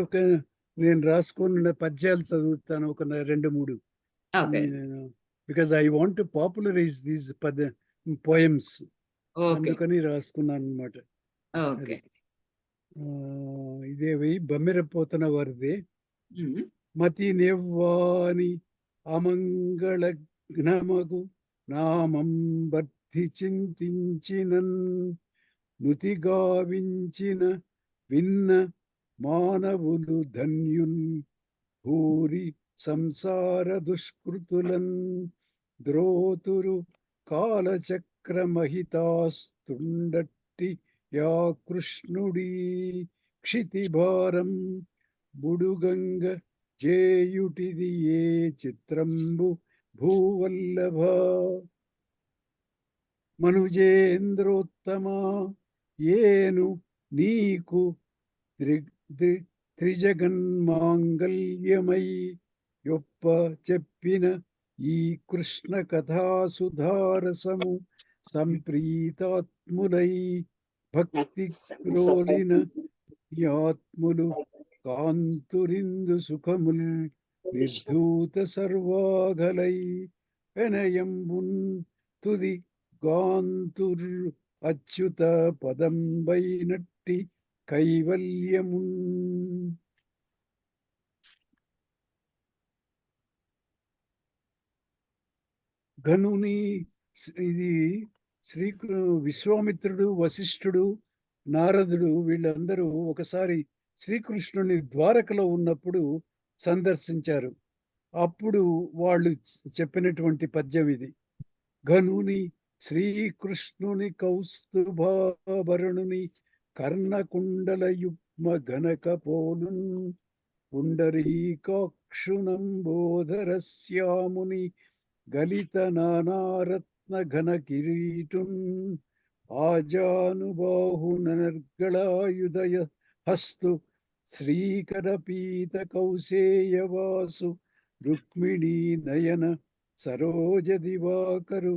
ఒక నేను రాసుకున్న పద్యాలు చదువుతాను ఒక 2-3. Okay. Because I want to popularise these poems. Okay. అందుకని రాసుకున్నాను అనమాట. ఓకే. ఇదేవి బమ్మెరపోతన వారిదే. హ్మ్. మతి నెవ్వాని అమంగళ ఘ్నమగు నామం బద్ధి చింతించినన్ నుతి గావించిన విన్న మానవులు ధన్యుల్ భూరి సంసార దుష్కృతులన్ ద్రోతురు కాలచక్రమహితాస్తుండట్టి యా కృష్ణుడి క్షితిభారం బుడుగంగ జేయుటిది ఏ చిత్రంబు భూవల్లభ మనుజేంద్రోత్తమ ఏను నీకు త్రిజగన్మాంగల్యమై యొప్ప చెప్పిన ఈ కృష్ణ కథాసుధారసము సంప్రీతాత్ములై భక్తి క్రోలిన పుణ్యాత్ములు కాంతురిందు సుఖముల్ నిర్ధూత సర్వాగలై పెనయంబున్ తుది గాంతుర్ అచ్యుత పదంబైనట్టి కైవల్యమున్. ఘనుని ఇది విశ్వామిత్రుడు, వశిష్ఠుడు, నారదుడు వీళ్ళందరూ ఒకసారి శ్రీకృష్ణుని ద్వారకలో ఉన్నప్పుడు సందర్శించారు. అప్పుడు వాళ్ళు చెప్పినటువంటి పద్యం ఇది. ఘనుని శ్రీకృష్ణుని కౌస్తుభాభరణుని కర్ణకుండల యుగ్మ ఘనకపోలున్ పుండరీకాక్షునంబోధరస్యాముని గలిత నానారత్న ఘన కిరీటున్ ఆజానుబాహునర్గళాయుధయ హస్తు శ్రీకరపీత కౌశేయవాసు రుక్మిణీ నయన సరోజ దివాకరు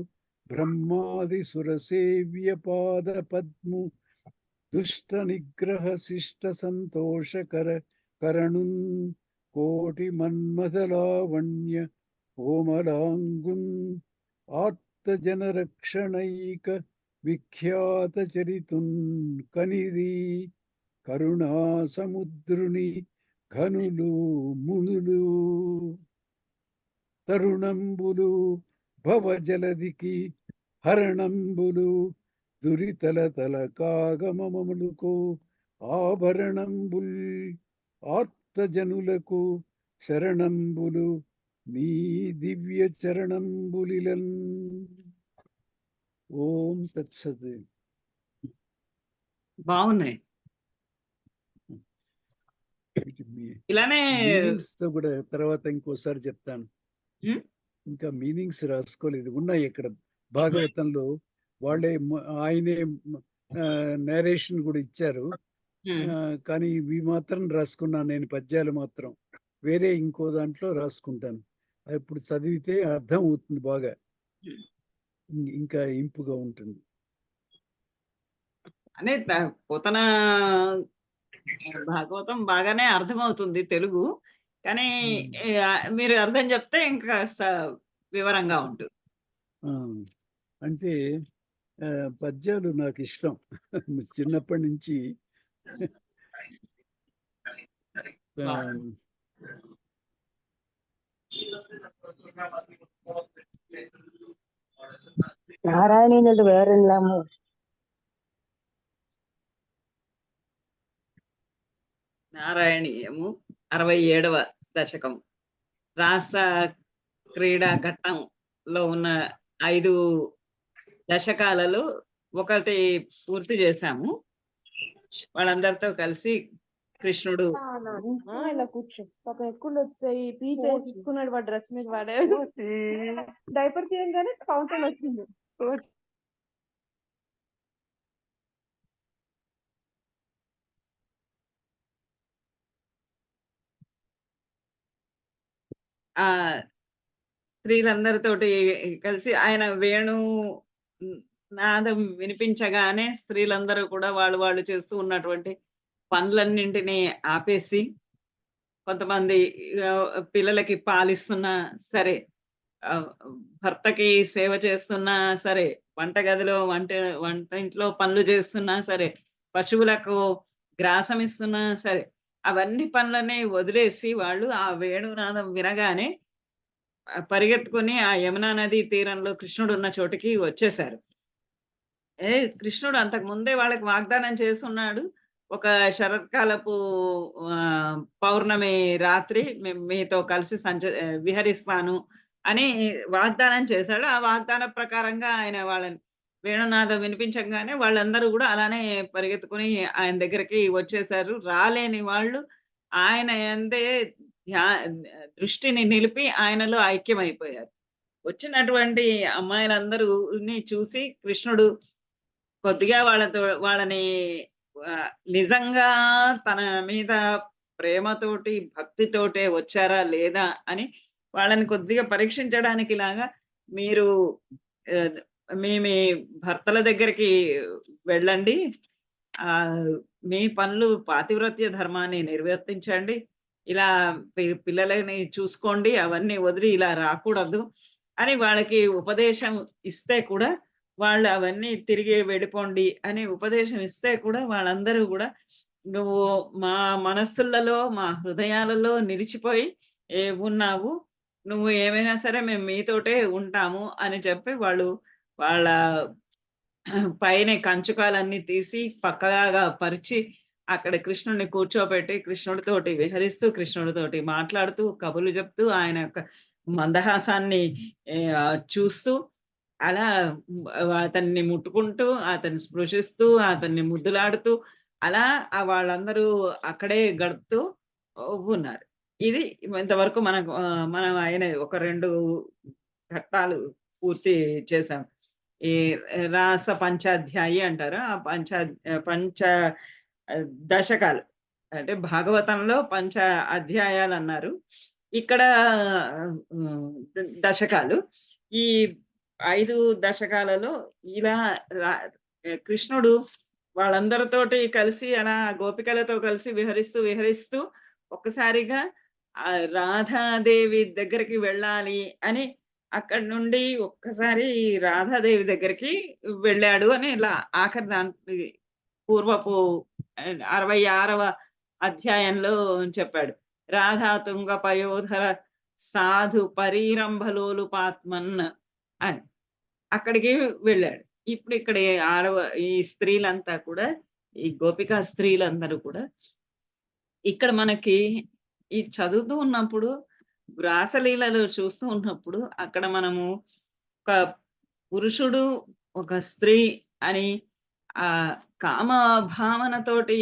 బ్రహ్మాది సురసేవ్య పాద పద్ము దుష్ట నిగ్రహ శిష్ట సంతోషకర కరణున్ కోటి మన్మథలావణ్య కోమలాంగున్ ఆర్తజన రక్షణైక విఖ్యాత చరితున్ కనిది కరుణా సముద్రుని ఘనులు మునులు తరుణంబులు భవజలదికి హరణంబులు దురితల తల కాగమములకు ఆభరణంబుల్ ఆర్తజనులకు శరణంబులు నీ దివ్య చరణంబులిలన్. ఓం తత్సత్. బాగున్నాయి. ఇలానే మీనింగ్స్ తో కూడా తర్వాత ఇంకోసారి చెప్తాను. ఇంకా మీనింగ్స్ రాసుకోలేదు, ఉన్నాయి ఇక్కడ భాగవతంలో. వాళ్ళే ఆయనే నేరేషన్ కూడా ఇచ్చారు. కానీ ఇవి మాత్రం రాసుకున్నాను నేను, పద్యాలు మాత్రం. వేరే ఇంకో దాంట్లో రాసుకుంటాను. ఇప్పుడు చదివితే అర్థం అవుతుంది బాగా, ఇంకా ఇంపుగా ఉంటుంది. అనే పోతన భాగవతం బాగానే అర్థమవుతుంది తెలుగు, కానీ మీరు అర్థం చెప్తే ఇంకా వివరంగా ఉంటుంది. అంటే పద్యాలు నాకు ఇష్టం చిన్నప్పటి నుంచి. నారాయణీయుడు వేరెళ్ళాము. నారాయణీయము 67వ దశకం రాస క్రీడా ఘట్టంలో ఉన్న 5 దశకాలలో ఒకటి పూర్తి చేశాము. వాళ్ళందరితో కలిసి కృష్ణుడు ఇలా కూర్చో, పాప ఎక్కువ వచ్చాయి, పీచ్ వేసుకున్నాడు వాడు డ్రెస్ మీద. వాడే డైపర్ తీయంగానే ఫౌంటైన్ వచ్చింది. ఆ స్త్రీలందరితోటి కలిసి ఆయన వేణు నాదం వినిపించగానే స్త్రీలందరూ కూడా వాళ్ళు చేస్తూ ఉన్నటువంటి పనులన్నింటినీ ఆపేసి, కొంతమంది పిల్లలకి పాలిస్తున్నా సరే, భర్తకి సేవ చేస్తున్నా సరే, వంటగదిలో వంట ఇంట్లో పనులు చేస్తున్నా సరే, పశువులకు గ్రాసం ఇస్తున్నా సరే, అవన్నీ పనులన్నీ వదిలేసి వాళ్ళు ఆ వేణునాదం వినగానే పరిగెత్తుకొని ఆ యమునా నది తీరంలో కృష్ణుడున్న చోటికి వచ్చేశారు. కృష్ణుడు అంతకు ముందే వాళ్ళకి వాగ్దానం చేసున్నాడు. ఒక శరత్కాలపు పౌర్ణమి రాత్రి మీతో కలిసి విహరిస్తాను అని వాగ్దానం చేశాడు. ఆ వాగ్దానం ప్రకారంగా ఆయన వాళ్ళని వేణునాదం వినిపించంగానే వాళ్ళందరూ గూడా అలానే పరిగెత్తుకొని ఆయన దగ్గరికి వచ్చేశారు. రాలేని వాళ్ళు ఆయన యందే ధ్యా దృష్టిని నిలిపి ఆయనలో ఐక్యమైపోయారు. వచ్చినటువంటి అమ్మాయిలందరూని చూసి కృష్ణుడు కొద్దిగా వాళ్ళని నిజంగా తన మీద ప్రేమతోటి, భక్తితోటే వచ్చారా లేదా అని వాళ్ళని కొద్దిగా పరీక్షించడానికి ఇలాగా మీరు మీ మీ భర్తల దగ్గరికి వెళ్ళండి. మీ పనులు పాతివ్రత్య ధర్మాన్ని నిర్వర్తించండి. ఇలా పిల్లలని చూసుకోండి. అవన్నీ వదిలి ఇలా రాకూడదు అని వాళ్ళకి ఉపదేశం ఇస్తే కూడా, వాళ్ళు అవన్నీ తిరిగి వెళ్ళిపోండి అని ఉపదేశం ఇస్తే కూడా వాళ్ళందరూ గూడా నువ్వు మా మనస్సులలో, మా హృదయాలలో నిలిచిపోయి ఉన్నావు. నువ్వు ఏమైనా సరే మేము మీతోటే ఉంటాము అని చెప్పి వాళ్ళు వాళ్ళ పైన కంచుకాలన్నీ తీసి పక్కగా పరిచి అక్కడ కృష్ణుడిని కూర్చోబెట్టి కృష్ణుడితోటి విహరిస్తూ, కృష్ణుడితోటి మాట్లాడుతూ, కబుర్లు చెప్తూ, ఆయన యొక్క మందహాసాన్ని చూస్తూ అలా అతన్ని ముట్టుకుంటూ, అతన్ని స్పృశిస్తూ, అతన్ని ముద్దులాడుతూ అలా వాళ్ళందరూ అక్కడే గడుపుతూ ఉన్నారు. ఇది ఇంతవరకు మనం ఆయన ఒక 2 ఘట్టాలు పూర్తి చేశాం. ఈ రాస పంచాధ్యాయి అంటారు. ఆ పంచ దశకాలు అంటే భాగవతంలో పంచ అధ్యాయాలన్నారు. ఇక్కడ దశకాలు. ఈ 5 దశకాలలో ఇలా కృష్ణుడు వాళ్ళందరితోటి కలిసి అలా గోపికలతో కలిసి విహరిస్తూ ఒక్కసారిగా రాధాదేవి దగ్గరికి వెళ్ళాలి అని అక్కడి నుండి ఒక్కసారి రాధాదేవి దగ్గరికి వెళ్ళాడు అని ఇలా ఆఖరి దాంట్లో పూర్వపు 66వ అధ్యాయంలో చెప్పాడు. రాధా తుంగ పయోధర సాధు పరీరంభలోలుపాత్మన్ అని అక్కడికి వెళ్ళాడు. ఇప్పుడు ఇక్కడ ఈ స్త్రీలంతా కూడా, ఈ గోపికా స్త్రీలందరూ కూడా ఇక్కడ మనకి ఈ చదువుతూ ఉన్నప్పుడు, రాసలీలలు చూస్తూ ఉన్నప్పుడు అక్కడ మనము ఒక పురుషుడు, ఒక స్త్రీ అని కామ భావనతోటి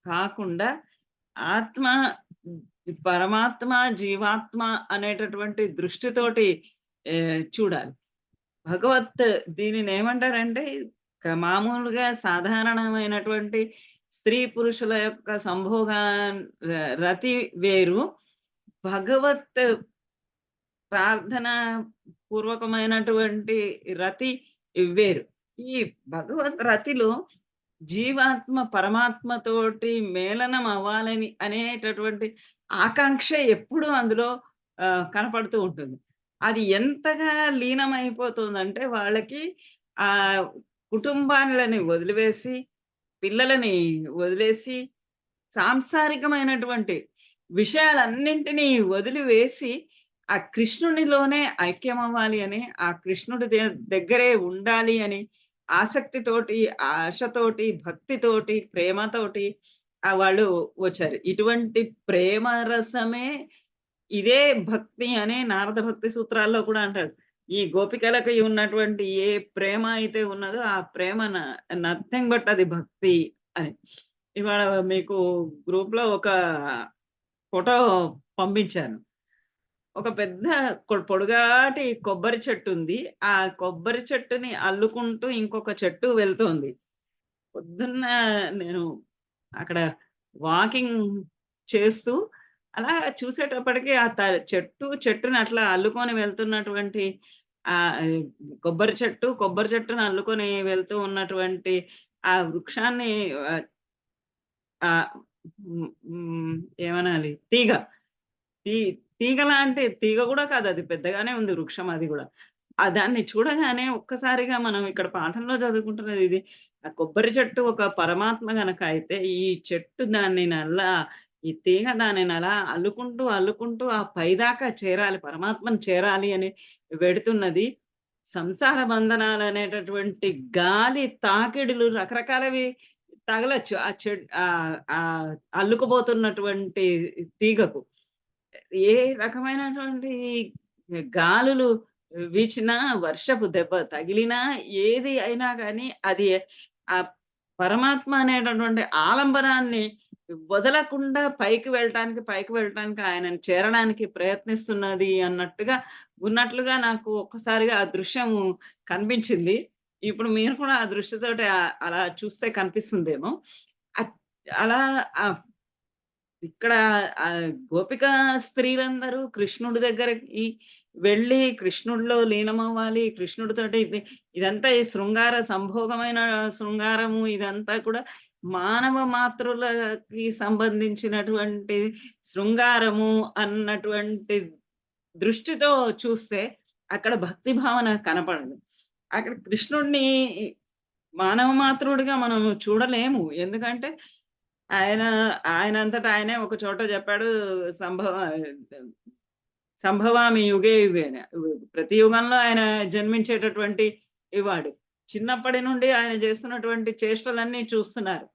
కాకుండా ఆత్మ, పరమాత్మ, జీవాత్మ అనేటటువంటి దృష్టితోటి చూడాలి. భగవత్ దీనిని ఏమంటారంటే మామూలుగా సాధారణమైనటువంటి స్త్రీ పురుషుల యొక్క సంభోగ రతి వేరు, భగవత్ ప్రార్థన పూర్వకమైనటువంటి రతి వేరు. ఈ భగవత్ రతిలో జీవాత్మ పరమాత్మతోటి మేళనం అవ్వాలని అనేటటువంటి ఆకాంక్ష ఎప్పుడూ అందులో కనపడుతూ ఉంటుంది. అది ఎంతగా లీనమైపోతుందంటే వాళ్ళకి ఆ కుటుంబాలని వదిలివేసి, పిల్లలని వదిలేసి, సాంసారికమైనటువంటి విషయాలన్నింటినీ వదిలివేసి ఆ కృష్ణునిలోనే ఐక్యమవ్వాలి అని, ఆ కృష్ణుడి దగ్గరే ఉండాలి అని ఆసక్తితోటి, ఆశతోటి, భక్తితోటి, ప్రేమతోటి వాళ్ళు వచ్చారు. ఇటువంటి ప్రేమ రసమే ఇదే భక్తి అని నారద భక్తి సూత్రాల్లో కూడా అంటాడు. ఈ గోపికలకి ఉన్నటువంటి ఏ ప్రేమ అయితే ఉన్నదో ఆ ప్రేమ నథింగ్ బట్ అది భక్తి అని. ఇవాళ మీకు గ్రూప్‌లో ఒక ఫోటో పంపించాను. ఒక పెద్ద పొడుగాటి కొబ్బరి చెట్టు ఉంది. ఆ కొబ్బరి చెట్టుని అల్లుకుంటూ ఇంకొక చెట్టు వెళ్తోంది. పొద్దున్న నేను అక్కడ వాకింగ్ చేస్తూ అలా చూసేటప్పటికి ఆ చెట్టుని అట్లా అల్లుకొని వెళ్తున్నటువంటి కొబ్బరి చెట్టుని అల్లుకొని వెళ్తూ ఉన్నటువంటి ఆ వృక్షాన్ని ఆ ఏమనాలి, తీగ తీగ లాంటి తీగ కూడా కాదు, అది పెద్దగానే ఉంది వృక్షం అది కూడా. దాన్ని చూడగానే ఒక్కసారిగా మనం ఇక్కడ పాఠంలో చదువుకుంటున్నది ఇది. ఆ కొబ్బరి చెట్టు ఒక పరమాత్మ గనక అయితే, ఈ చెట్టు దాన్నినలా, ఈ తీగ దానినలా అల్లుకుంటూ, అల్లుకుంటూ ఆ పైదాకా చేరాలి, పరమాత్మను చేరాలి అని వెడుతున్నది. సంసార బంధనాలనేటటువంటి గాలి తాకిడులు రకరకాలవి తగలొచ్చు ఆ అల్లుకుపోతున్నటువంటి తీగకు. ఏ రకమైనటువంటి గాలులు వీచినా, వర్షపు దెబ్బ తగిలినా, ఏది అయినా గానీ అది ఆ పరమాత్మ అనేటటువంటి ఆలంబనాన్ని వదలకుండా పైకి వెళ్ళటానికి ఆయనను చేరడానికి ప్రయత్నిస్తున్నది అన్నట్టుగా ఉన్నట్లుగా నాకు ఒక్కసారిగా ఆ దృశ్యం కనిపించింది. ఇప్పుడు మీరు కూడా ఆ దృష్టితోటి అలా చూస్తే కనిపిస్తుందేమో. అట్ అలా ఇక్కడ గోపికా స్త్రీలందరూ కృష్ణుడి దగ్గరకి వెళ్ళి కృష్ణుడిలో లీనమవ్వాలి. కృష్ణుడితోటి ఇదంతా ఈ శృంగార సంభోగమైన శృంగారము ఇదంతా కూడా మానవ మాతృలకి సంబంధించినటువంటి శృంగారము అన్నటువంటి దృష్టితో చూస్తే అక్కడ భక్తి భావన కనపడదు. అక్కడ కృష్ణుడిని మానవ మాతృడిగా మనం చూడలేము. ఎందుకంటే ఆయనంతట ఆయనే ఒక చోట చెప్పాడు, సంభవామి యుగే యుగేన. ప్రతి యుగంలో ఆయన జన్మించేటటువంటి వాడు. చిన్నప్పటి నుండి ఆయన చేస్తున్నటువంటి చేష్టలన్నీ చూస్తున్నారు.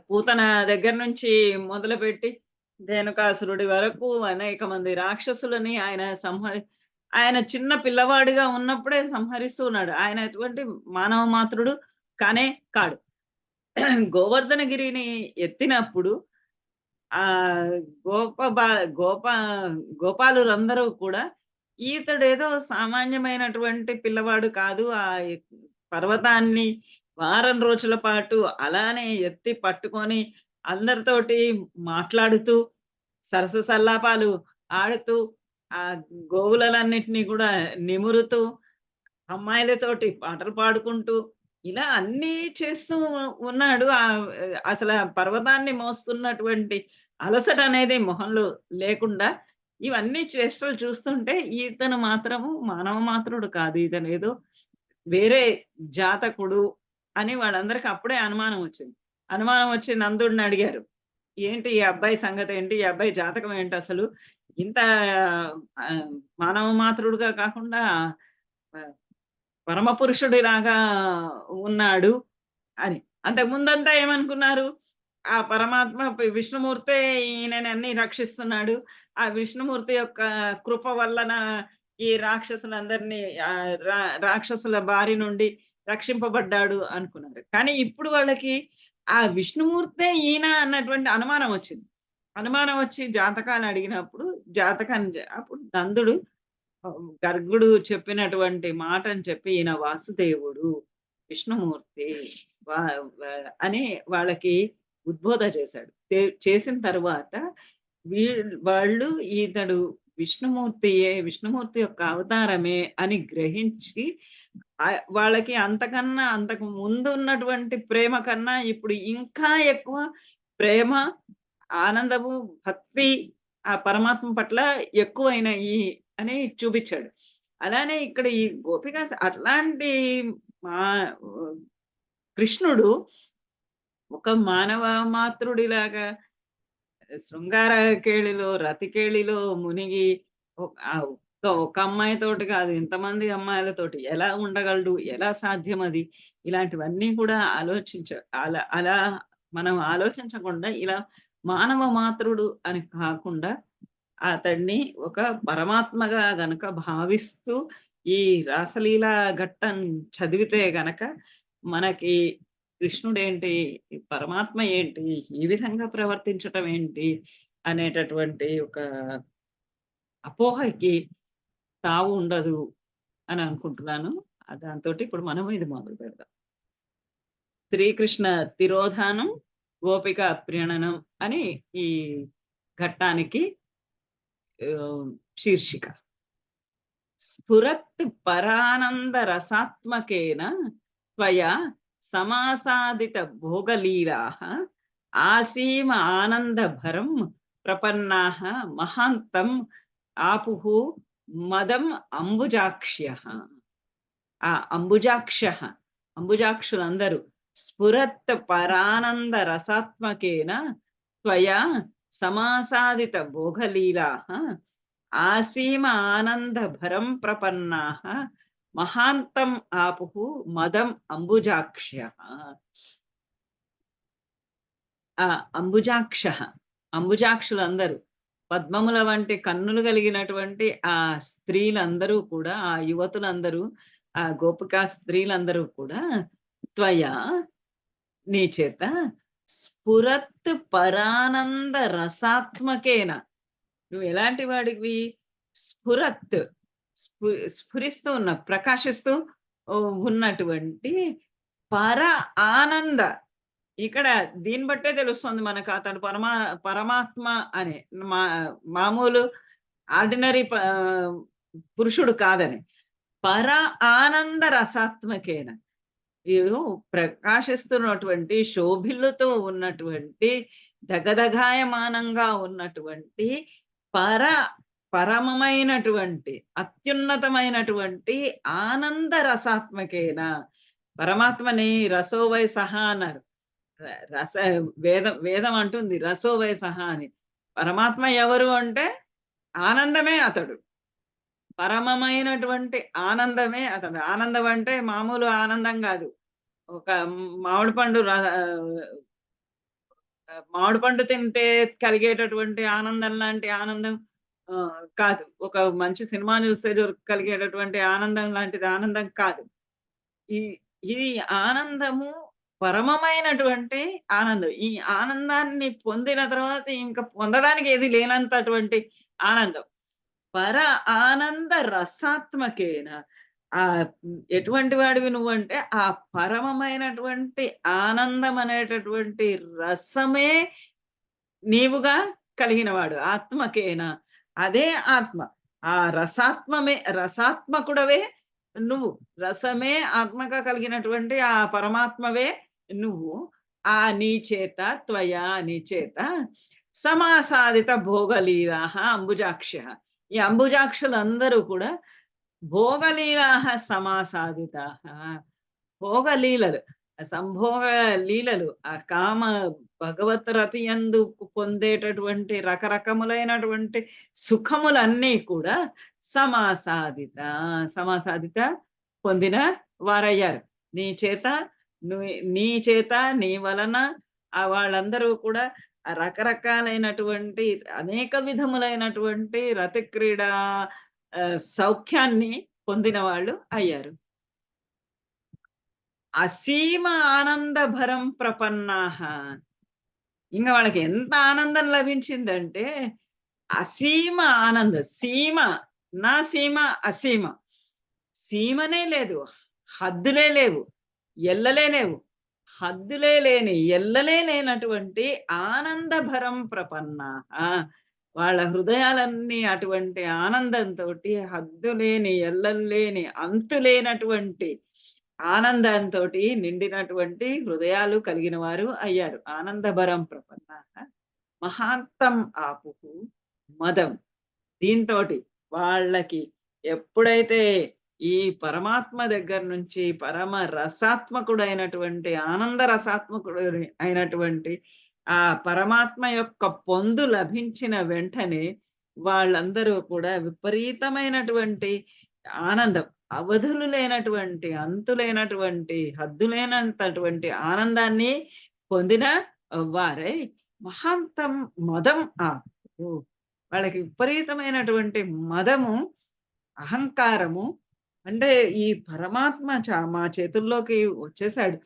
పూతన దగ్గర నుంచి మొదలుపెట్టి ధేనుకాసురుడి వరకు అనేక మంది రాక్షసులని ఆయన చిన్న పిల్లవాడిగా ఉన్నప్పుడే సంహరిస్తూ ఉన్నాడు. ఆయన ఎటువంటి మానవ మాతృడు కానే కాడు. గోవర్ధనగిరిని ఎత్తినప్పుడు ఆ గోపాలురందరూ కూడా ఈతడేదో సామాన్యమైనటువంటి పిల్లవాడు కాదు. ఆ పర్వతాన్ని వారం రోజుల పాటు అలానే ఎత్తి పట్టుకొని అందరితోటి మాట్లాడుతూ, సరస సల్లాపాలు ఆడుతూ, ఆ గోవులన్నిటినీ కూడా నిమురుతూ, అమ్మాయిలతోటి పాటలు పాడుకుంటూ, ఇలా అన్నీ చేస్తూ ఉన్నాడు. అసలు ఆ పర్వతాన్ని మోస్తున్నటువంటి అలసట అనేది మొహంలో లేకుండా ఇవన్నీ చేష్టలు చూస్తుంటే ఇతను మాత్రము మానవ మాతృడు కాదు. ఇతనేదో వేరే జాతకుడు అని వాళ్ళందరికీ అప్పుడే అనుమానం వచ్చింది. అనుమానం వచ్చి నందుడిని అడిగారు. ఏంటి ఈ అబ్బాయి సంగతి ఏంటి? ఈ అబ్బాయి జాతకం ఏంటి అసలు? ఇంత మానవ మాతృడుగా కాకుండా పరమ పురుషుడిలాగా ఉన్నాడు అని. అంతకు ముందంతా ఏమనుకున్నారు? ఆ పరమాత్మ విష్ణుమూర్తే ఈయనని అన్ని రక్షిస్తున్నాడు. ఆ విష్ణుమూర్తి యొక్క కృప వల్లన ఈ రాక్షసులందరినీ రాక్షసుల బారి నుండి రక్షింపబడ్డాడు అనుకున్నారు. కానీ ఇప్పుడు వాళ్ళకి ఆ విష్ణుమూర్తే ఈయన అన్నటువంటి అనుమానం వచ్చింది. అనుమానం వచ్చి జాతకాలు అడిగినప్పుడు అప్పుడు నందుడు గర్గుడు చెప్పినటువంటి మాటని చెప్పి ఈయన వాసుదేవుడు, విష్ణుమూర్తి అని వాళ్ళకి ఉద్బోధ చేశాడు. చేసిన తరువాత వాళ్ళు ఇతడు విష్ణుమూర్తి యొక్క అవతారమే అని గ్రహించి వాళ్ళకి అంతకు ముందు ఉన్నటువంటి ప్రేమ కన్నా ఇప్పుడు ఇంకా ఎక్కువ ప్రేమ, ఆనందము, భక్తి ఆ పరమాత్మ పట్ల ఎక్కువైనాయి అని చూపించాడు. అలానే ఇక్కడ ఈ గోపిక అట్లాంటి కృష్ణుడు ఒక మానవ మాతృడిలాగా శృంగార కేళిలో, రతి కేళిలో మునిగి ఒక అమ్మాయితోటి కాదు, ఇంతమంది అమ్మాయిలతోటి ఎలా ఉండగలడు? ఎలా సాధ్యం అది? ఇలాంటివన్నీ కూడా అలా మనం ఆలోచించకుండా ఇలా మానవ మాతృడు అని కాకుండా అతడిని ఒక పరమాత్మగా గనక భావిస్తూ ఈ రాసలీలా ఘట్టం చదివితే గనక మనకి కృష్ణుడేంటి, పరమాత్మ ఏంటి, ఈ విధంగా ప్రవర్తించటం ఏంటి అనేటటువంటి ఒక అపోహకి తావు ఉండదు అని అనుకుంటున్నాను. దాంతోటి ఇప్పుడు మనం ఇది మొదలు పెడదాం. శ్రీకృష్ణ తిరోధానం, గోపిక ప్రీణనం అని ఈ ఘట్టానికి శీర్షిక. స్ఫురత్ పరానంద రసాత్మకేన త్వయా సమాసాదిత భోగలీలాః ఆసీమ ఆనందభరం ప్రపన్నాః మహాంతం ఆపుః మదం అంబుజాక్ష్యః. ఆ అంబుజాక్షులందరూ స్ఫురత్ పరానంద రసాత్మకేన త్వయా సమాసాదిత భోగలీలాః ఆసీమ ఆనంద భరం ప్రపన్నాః మహాంతం ఆపుః మదం అంబుజాక్ష్యః. ఆ అంబుజాక్షులందరూ పద్మముల వంటి కన్నులు కలిగినటువంటి ఆ స్త్రీలందరూ కూడా, ఆ యువతులందరూ, ఆ గోపికా స్త్రీలందరూ కూడా త్వయా నీ చేత స్ఫురత్ పరానంద రసాత్మకేన, నువ్వు ఎలాంటి వాడివి? స్ఫురత్ స్ఫురిస్తూ ఉన్న, ప్రకాశిస్తూ ఉన్నటువంటి పర ఆనంద. ఇక్కడ దీన్ని బట్టే తెలుస్తుంది మనకు అతడు పరమాత్మ అని, మామూలు ఆర్డినరీ పురుషుడు కాదని. పర ఆనంద రసాత్మకేన, వీరు ప్రకాశిస్తున్నటువంటి, శోభిల్లుతో ఉన్నటువంటి, దగదగాయమానంగా ఉన్నటువంటి పరమమైనటువంటి అత్యున్నతమైనటువంటి ఆనంద రసాత్మకేన. పరమాత్మని రసోవై సహా అన్నారు. వేదం అంటుంది రసోవై సహా అని. పరమాత్మ ఎవరు అంటే ఆనందమే అతడు, పరమమైనటువంటి ఆనందమే అతడు. ఆనందం అంటే మామూలు ఆనందం కాదు. ఒక మామిడి పండు తింటే కలిగేటటువంటి ఆనందం లాంటి ఆనందం కాదు. ఒక మంచి సినిమా చూస్తే కలిగేటటువంటి ఆనందం లాంటిది ఆనందం కాదు. ఇది ఆనందము పరమమైనటువంటి ఆనందం. ఈ ఆనందాన్ని పొందిన తర్వాత ఇంకా పొందడానికి ఏది లేనంతటువంటి ఆనందం. పర ఆనంద రసాత్మకేన, ఆ ఎటువంటి వాడివి నువ్వంటే ఆ పరమమైనటువంటి ఆనందం అనేటటువంటి రసమే నీవుగా కలిగిన వాడు. ఆత్మకేన, అదే ఆత్మ. ఆ రసాత్మకుడవే నువ్వు. రసమే ఆత్మగా కలిగినటువంటి ఆ పరమాత్మవే నువ్వు. ఆ నీ చేత త్వయా, నీ చేత సమాసాదిత భోగలీలాః అంబుజాక్ష్యః. ఈ అంబుజాక్షులందరూ కూడా భోగలీలాః సమాసాదితాః. భోగలీలలు, సంభోగ లీలలు, ఆ కామ భగవత్ రతియందు పొందేటటువంటి రకరకములైనటువంటి సుఖములన్నీ కూడా సమాసాదిత పొందిన వారయ్యారు. నీ చేత నీ వలన వాళ్ళందరూ కూడా రకరకాలైనటువంటి అనేక విధములైనటువంటి రతిక్రీడా సౌఖ్యాన్ని పొందిన వాళ్ళు అయ్యారు. అసీమ ఆనంద భరం ప్రపన్నాః. ఇంకా వాళ్ళకి ఎంత ఆనందం లభించిందంటే అసీమ ఆనంద. సీమ, నా సీమ అసీమ. సీమనే లేదు, హద్దులే లేవు, ఎల్లలే లేవు. హద్దులే లేని, ఎల్లలే లేనటువంటి ఆనంద భరం ప్రపన్నాః. వాళ్ళ హృదయాలన్నీ అటువంటి ఆనందంతో, హద్దులేని, ఎల్లలేని, అంతులేనటువంటి ఆనందంతో నిండినటువంటి హృదయాలు కలిగిన వారు అయ్యారు. ఆనందభరం ప్రపన్నాః మహాంతం ఆపుః మదం. దీంతోటి వాళ్ళకి ఎప్పుడైతే ఈ పరమాత్మ దగ్గర నుంచి పరమ రసాత్మకుడైనటువంటి, ఆనంద రసాత్మకుడు అయినటువంటి ఆ పరమాత్మ యొక్క పొందు లభించిన వెంటనే వాళ్ళందరూ కూడా విపరీతమైనటువంటి ఆనందం, అవధులు లేనటువంటి, అంతులేనటువంటి, హద్దులేనంతటువంటి ఆనందాన్ని పొందిన వారై మహాంతం మదం ఆపు. వాళ్ళకి విపరీతమైనటువంటి మదము, అహంకారము. అంటే ఈ పరమాత్మ మా చేతుల్లోకి వచ్చేసాడు,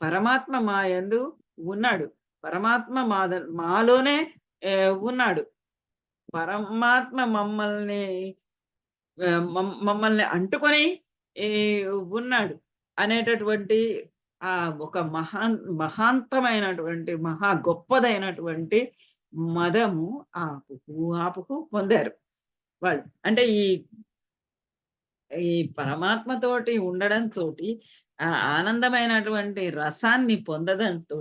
పరమాత్మ మా యందు ఉన్నాడు, పరమాత్మ మాలోనే ఉన్నాడు, పరమాత్మ మమ్మల్ని అంటుకొని ఉన్నాడు అనేటటువంటి ఆ ఒక మహాంతమైనటువంటి, మహా గొప్పదైనటువంటి మదము ఆపుకు పొందారు వాళ్ళు. అంటే ఈ పరమాత్మతోటి ఉండడంతో, ఆ ఆనందమైనటువంటి రసాన్ని పొందడంతో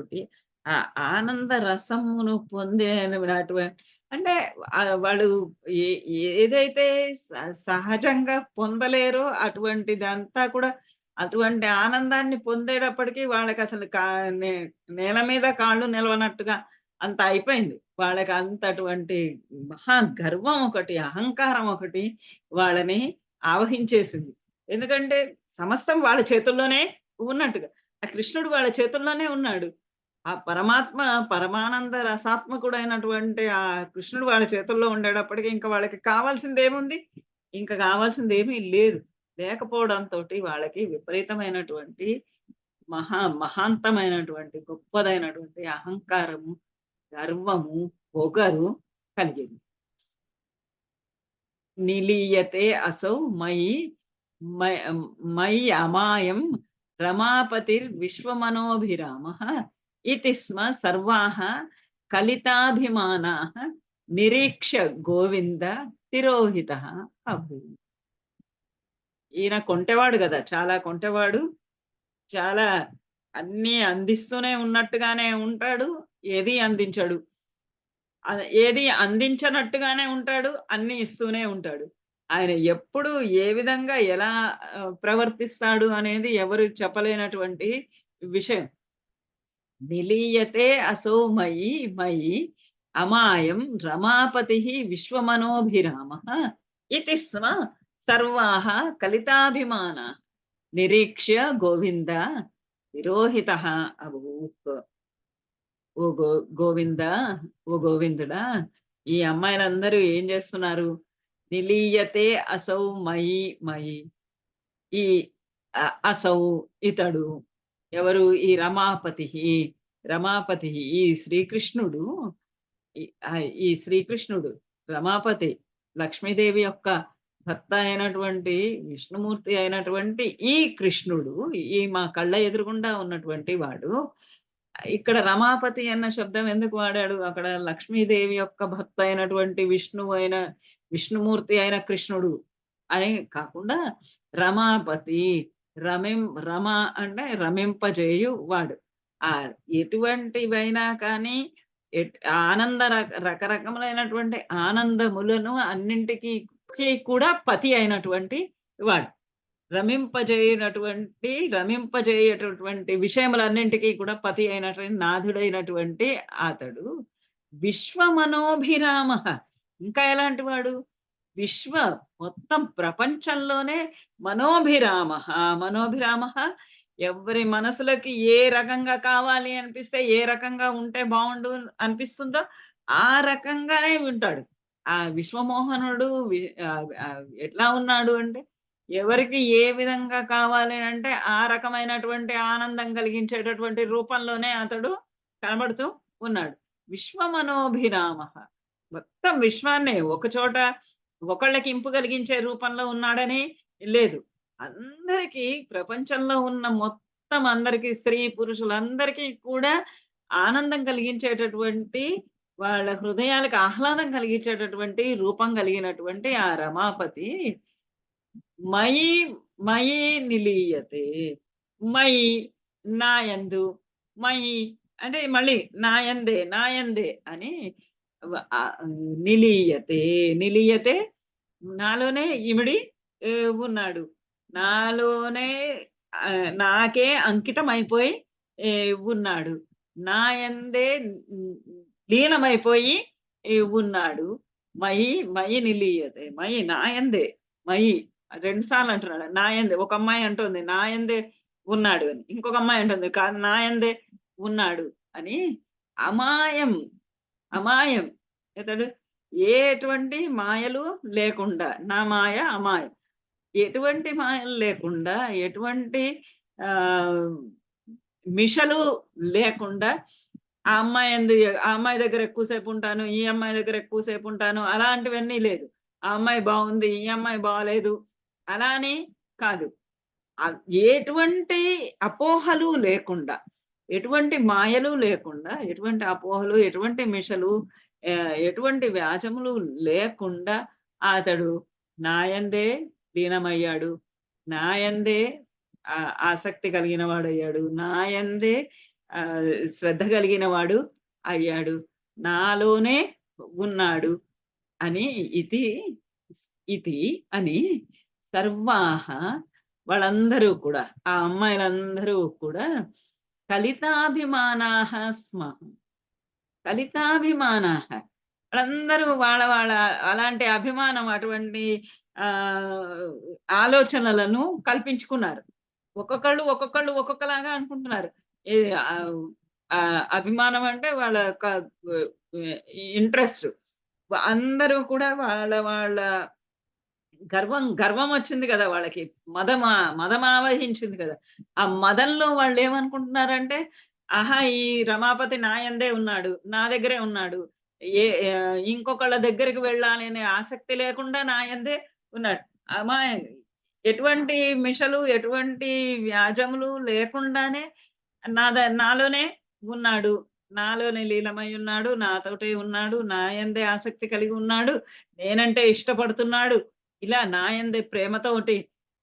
ఆ ఆనంద రసమును పొందినటువంటి అంటే వాళ్ళు ఏదైతే సహజంగా పొందలేరో అటువంటిదంతా కూడా అటువంటి ఆనందాన్ని పొందేటప్పటికి వాళ్ళకి అసలు నేల మీద కాళ్ళు నిలవనట్టుగా అంత అయిపోయింది. వాళ్ళకి అంతటువంటి మహా గర్వం ఒకటి, అహంకారం ఒకటి వాళ్ళని ఆవహించేసింది. ఎందుకంటే సమస్తం వాళ్ళ చేతుల్లోనే ఉన్నట్టుగా. ఆ కృష్ణుడు వాళ్ళ చేతుల్లోనే ఉన్నాడు. ఆ పరమాత్మ పరమానంద రసాత్మకుడైనటువంటి ఆ కృష్ణుడు వాళ్ళ చేతుల్లో ఉండేటప్పటికి ఇంకా వాళ్ళకి కావాల్సిందేముంది? ఇంక కావాల్సిందేమీ లేదు. లేకపోవడంతోటి వాళ్ళకి విపరీతమైనటువంటి మహాంతమైనటువంటి గొప్పదైనటువంటి అహంకారము, గర్వము, పొగరు కలిగింది. నిలీయతే అసౌ మయి అమాయం రమాపతిర్విశ్వమనోభిరామః ఇతి స్మ సర్వాః కలితాభిమానాః నిరీక్ష్య గోవింద తిరోహితః అభూత్. ఈయన కొంటెవాడు కదా, చాలా కొంటెవాడు. చాలా అన్నీ అందిస్తూనే ఉన్నట్టుగానే ఉంటాడు, ఏది అందించడు. ఏది అందించనట్టుగానే ఉంటాడు, అన్నీ ఇస్తూనే ఉంటాడు. ఆయన ఎప్పుడు ఏ విధంగా ఎలా ప్రవర్తిస్తాడు అనేది ఎవరు చెప్పలేనటువంటి విషయం. నిలీయతే అసౌ మయి అమాయం రమాపతిః విశ్వమనోభిరామః ఇతి స్మ సర్వాః కలితాభిమానాః నిరీక్ష్య గోవింద తిరోహితః అభూత్. ఓ గోవిందా, ఓ గోవిందుడా, ఈ అమ్మాయిలందరూ ఏం చేస్తున్నారు? నిలీయతే అసౌ మయి. ఈ అసౌ ఇతడు ఎవరు? ఈ రమాపతి ఈ శ్రీకృష్ణుడు. ఈ శ్రీకృష్ణుడు రమాపతి, లక్ష్మీదేవి యొక్క భర్త అయినటువంటి విష్ణుమూర్తి అయినటువంటి ఈ కృష్ణుడు, ఈ మా కళ్ళ ఎదురుగుండా ఉన్నటువంటి వాడు. ఇక్కడ రమాపతి అన్న శబ్దం ఎందుకు వాడాడు? అక్కడ లక్ష్మీదేవి యొక్క భర్త అయినటువంటి విష్ణుమూర్తి అయిన కృష్ణుడు అని కాకుండా రమాపతి, రమ అంటే రమింపజేయు వాడు. ఎటువంటివైనా కానీ రకరకములైనటువంటి ఆనందములను అన్నింటికి కూడా పతి అయినటువంటి వాడు. రమింపజేయటటువంటి విషయములన్నింటికీ కూడా పతి అయినటువంటి నాథుడైనటువంటి అతడు విశ్వమనోభిరామః. ఇంకా ఎలాంటి వాడు? మొత్తం ప్రపంచంలోనే మనోభిరామః. ఎవరి మనసులకి ఏ రకంగా కావాలి అనిపిస్తే, ఏ రకంగా ఉంటే బాగుండు అనిపిస్తుందో ఆ రకంగానే వింటాడు. ఆ విశ్వమోహనుడు ఎట్లా ఉన్నాడు అంటే, ఎవరికి ఏ విధంగా కావాలి అంటే ఆ రకమైనటువంటి ఆనందం కలిగించేటటువంటి రూపంలోనే అతడు కనబడుతూ ఉన్నాడు. విశ్వమనోభిరామః. మొత్తం విశ్వాన్నే ఒకచోట ఒకళ్ళకి ఇంపు కలిగించే రూపంలో ఉన్నాడని లేదు. అందరికీ, ప్రపంచంలో ఉన్న మొత్తం అందరికీ, స్త్రీ పురుషులందరికీ కూడా ఆనందం కలిగించేటటువంటి, వాళ్ళ హృదయాలకు ఆహ్లాదం కలిగించేటటువంటి రూపం కలిగినటువంటి ఆ రమాపతి మయి నిలీయతే. మయి నాయందు, మయి అంటే మళ్ళీ నాయందే అని నిలీయతే నాలోనే ఇమిడి ఉన్నాడు. నాలోనే నాకే అంకితం అయిపోయి ఉన్నాడు. నాయందే లీనమైపోయి ఉన్నాడు. మయి నిలీయతే. నాయందే, మయి 2 సార్లు అంటున్నాడు. నాయందే. ఒక అమ్మాయి అంటుంది నాయందే ఉన్నాడు అని, ఇంకొక అమ్మాయి అంటుంది కాదు నాయందే ఉన్నాడు అని. అమాయం ఇతడు ఎటువంటి మాయలు లేకుండా, నా మాయ అమాయం, ఎటువంటి మాయలు లేకుండా, ఎటువంటి మిషలు లేకుండా ఆ అమ్మాయి దగ్గర ఎక్కువసేపు ఉంటాను, ఈ అమ్మాయి దగ్గర ఎక్కువసేపు ఉంటాను, అలాంటివన్నీ లేదు. ఆ అమ్మాయి బాగుంది, ఈ అమ్మాయి బాగలేదు అలా అని కాదు. ఎటువంటి అపోహలు లేకుండా, ఎటువంటి మాయలు లేకుండా, ఎటువంటి అపోహలు, ఎటువంటి మిషలు, ఎటువంటి వ్యాజములు లేకుండా అతడు నాయందే లీనమయ్యాడు, నాయందే ఆసక్తి కలిగిన వాడయ్యాడు, నాయందే శ్రద్ధ కలిగిన వాడు అయ్యాడు, నాలోనే ఉన్నాడు అని ఇది ఇది అని సర్వాహ వాళ్ళందరూ కూడా, ఆ అమ్మాయిలందరూ కూడా కలితాభిమానాః స్మః. కలితాభిమానాః వాళ్ళందరూ వాళ్ళ వాళ్ళ అలాంటి అభిమానం, అటువంటి ఆ ఆలోచనలను కల్పించుకున్నారు. ఒక్కొక్కళ్ళు ఒక్కొక్కలాగా అనుకుంటున్నారు. ఈ అభిమానం అంటే వాళ్ళ యొక్క ఇంట్రెస్ట్. అందరూ కూడా వాళ్ళ వాళ్ళ గర్వం వచ్చింది కదా వాళ్ళకి. మదమావహించింది కదా. ఆ మదంలో వాళ్ళు ఏమనుకుంటున్నారంటే, ఆహా! ఈ రమాపతి నా యందే ఉన్నాడు, నా దగ్గరే ఉన్నాడు. ఇంకొకళ్ళ దగ్గరికి వెళ్ళాలి అనే ఆసక్తి లేకుండా నా యందే ఉన్నాడు. అమా ఎటువంటి మిషలు, ఎటువంటి వ్యాజములు లేకుండానే నాలోనే ఉన్నాడు. నాలోనే లీలమై ఉన్నాడు. నాతోటే ఉన్నాడు. నా యందే ఆసక్తి కలిగి ఉన్నాడు. నేనంటే ఇష్టపడుతున్నాడు. ఇలా నా యందే ప్రేమతోటి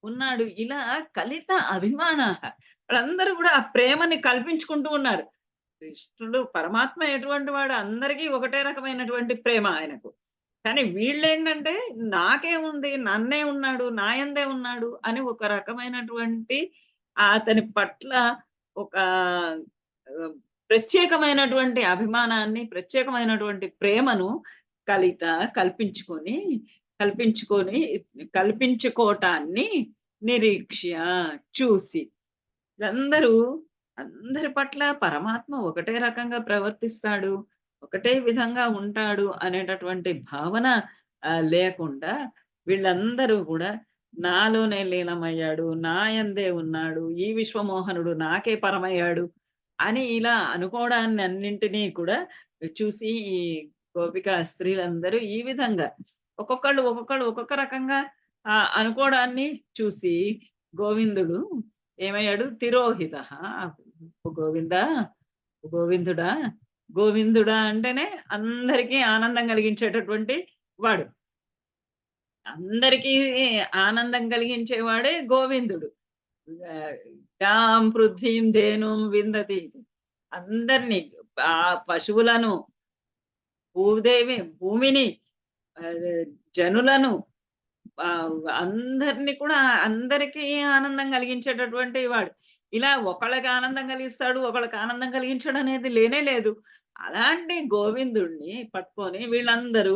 ఉన్నాడు. ఇలా కలిత అభిమానాః వాళ్ళందరూ కూడా ఆ ప్రేమని కల్పించుకుంటూ ఉన్నారు. కృష్ణుడు పరమాత్మ ఎటువంటి వాడు, అందరికీ ఒకటే రకమైనటువంటి ప్రేమ ఆయనకు. కానీ వీళ్ళేంటంటే నాకేముంది, నన్నే ఉన్నాడు, నా యందే ఉన్నాడు అని ఒక రకమైనటువంటి అతని పట్ల ఒక ప్రత్యేకమైనటువంటి అభిమానాన్ని, ప్రత్యేకమైనటువంటి ప్రేమను కల్పించుకొని కల్పించుకోవటాన్ని నిరీక్ష్య చూసి, అందరి పట్ల పరమాత్మ ఒకటే రకంగా ప్రవర్తిస్తాడు, ఒకటే విధంగా ఉంటాడు అనేటటువంటి భావన లేకుండా వీళ్ళందరూ కూడా నాలోనే లీనమయ్యాడు, నా యందే ఉన్నాడు, ఈ విశ్వమోహనుడు నాకే పరమయ్యాడు అని ఇలా అనుకోవడాన్ని అన్నింటినీ కూడా చూసి ఈ గోపికా స్త్రీలందరూ ఈ విధంగా ఒక్కొక్కళ్ళు ఒక్కొక్క రకంగా అనుకోవడాన్ని చూసి గోవిందుడు ఏమయ్యాడు? తిరోహిత. గోవిందుడా అంటేనే అందరికీ ఆనందం కలిగించేటటువంటి వాడు. అందరికీ ఆనందం కలిగించేవాడే గోవిందుడు. పృథ్వీం ధేనుం విందతి. అందరినీ, ఆ పశువులను, భూమిని, జనులను, అందరినీ కూడా అందరికీ ఆనందం కలిగించేటటువంటి వాడు. ఇలా ఒకళ్ళకి ఆనందం కలిగిస్తాడు, ఒకళ్ళకి ఆనందం కలిగించడం అనేది లేనే లేదు. అలాంటి గోవిందుణ్ణి పట్టుకొని వీళ్ళందరూ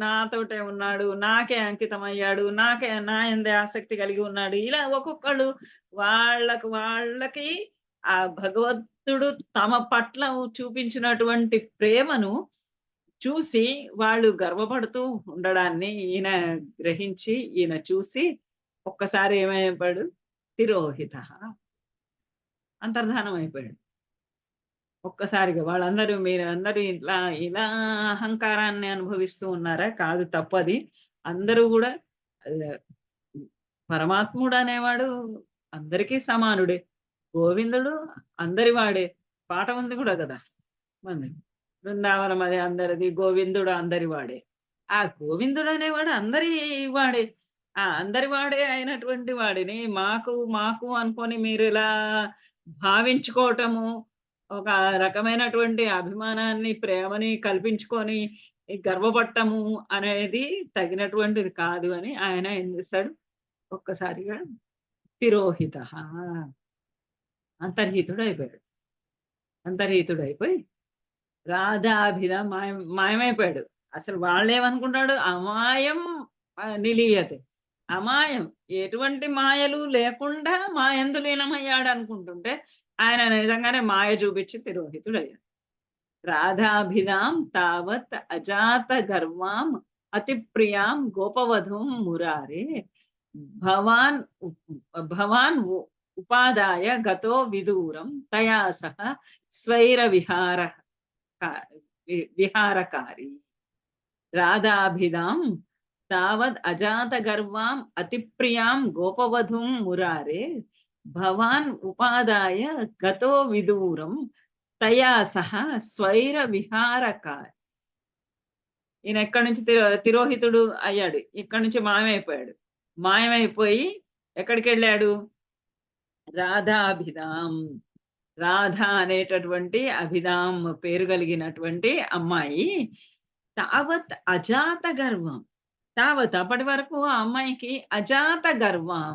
నాతోటే ఉన్నాడు, నాకే అంకితమయ్యాడు, నా యందే ఆసక్తి కలిగి ఉన్నాడు. ఇలా ఒక్కొక్కళ్ళు వాళ్ళకి ఆ భగవంతుడు తమ పట్ల చూపించినటువంటి ప్రేమను చూసి వాళ్ళు గర్వపడుతూ ఉండడాన్ని ఈయన గ్రహించి, ఈయన చూసి ఒక్కసారి ఏమైపోయాడు? తిరోహిత, అంతర్ధానం అయిపోయాడు. ఒక్కసారిగా వాళ్ళందరూ, మీరందరూ ఇలా అహంకారాన్ని అనుభవిస్తూ ఉన్నారా? కాదు, తప్పది. అందరూ కూడా పరమాత్ముడు అనేవాడు అందరికీ సమానుడే. గోవిందుడు అందరి వాడే. పాట ఉంది కూడా కదా మంది, బృందావనం అది అందరిది, గోవిందుడు అందరి వాడే. ఆ గోవిందుడు అనేవాడు అందరి వాడే. అందరి వాడే అయినటువంటి వాడిని మాకు అనుకొని మీరు ఇలా భావించుకోవటము, ఒక రకమైనటువంటి అభిమానాన్ని, ప్రేమని కల్పించుకొని గర్వపడటము అనేది తగినటువంటిది కాదు అని ఆయన ఏం చేశాడు? ఒక్కసారిగా తిరోహిత, అంతర్హితుడైపోయి రాధాభిధ మాయమైపోయాడు. అసలు వాళ్ళేమనుకుంటాడు? అమాయం నిలీయతే, అమాయం, ఎటువంటి మాయలు లేకుండా మాయందు లీనమయ్యాడు అనుకుంటుంటే ఆయన నిజంగానే మాయ చూపించి తిరోహితుడయ్యాడు. రాధాభిధాం తావత్ అజాత గర్వాం అతి ప్రియాం గోపవధూం మురారే భవాన్ ఉపాదాయ గతో విదూరం తయా సహ స్వైర విహారకారి. రాధాభిధాం తావద్ అజాత గర్వాం అతి ప్రియాం గోపవధూం మురారే భవాన్ ఉపాదాయ గతో విదూరం తయా సహ స్వైర విహారకారి. ఈయన ఎక్కడి నుంచి తిరోహితుడు అయ్యాడు, ఇక్కడి నుంచి మాయమైపోయి ఎక్కడికి వెళ్ళాడు? రాధాభిధాం, రాధ అనేటటువంటి అభిధాం పేరు కలిగినటువంటి అమ్మాయి తావత్ అజాత గర్వం. తావత్ అప్పటి వరకు ఆ అమ్మాయికి అజాత గర్వం,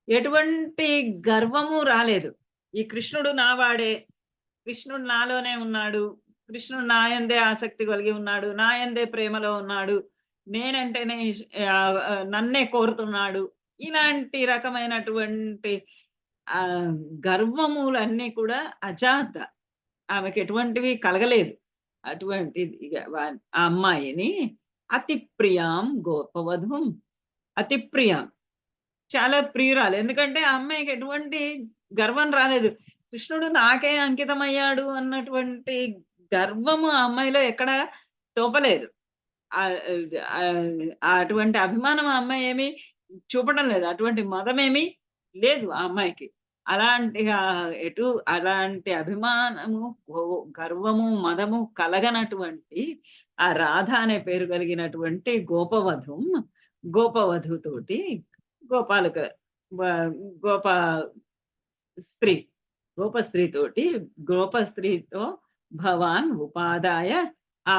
ఎటువంటి గర్వము రాలేదు. ఈ కృష్ణుడు నావాడే, కృష్ణుడు నాలోనే ఉన్నాడు, కృష్ణుడు నాయందే ఆసక్తి కలిగి ఉన్నాడు, నాయందే ప్రేమలో ఉన్నాడు, నేనంటేనే నన్నే కోరుతున్నాడు, ఇలాంటి రకమైనటువంటి ఆ గర్వములన్నీ కూడా అజాత, ఆమెకి ఎటువంటివి కలగలేదు. అటువంటిది ఆ అమ్మాయిని అతి ప్రియాం గోపవధుం, అతి ప్రియాం, చాలా ప్రియురాలు. ఎందుకంటే ఆ అమ్మాయికి ఎటువంటి గర్వం రాలేదు. కృష్ణుడు నాకే అంకితమయ్యాడు అన్నటువంటి గర్వము ఆ అమ్మాయిలో ఎక్కడ తోపలేదు. అటువంటి అభిమానం ఆ అమ్మాయి ఏమి చూపడం లేదు, అటువంటి మదమేమి లేదు ఆ అమ్మాయికి. అలాంటి అభిమానము, గర్వము, మదము కలగనటువంటి ఆ రాధ అనే పేరు కలిగినటువంటి గోపవధుతోటి, గోపాలక గోప స్త్రీ, గోపస్త్రీతో భవాన్ ఉపాదాయ, ఆ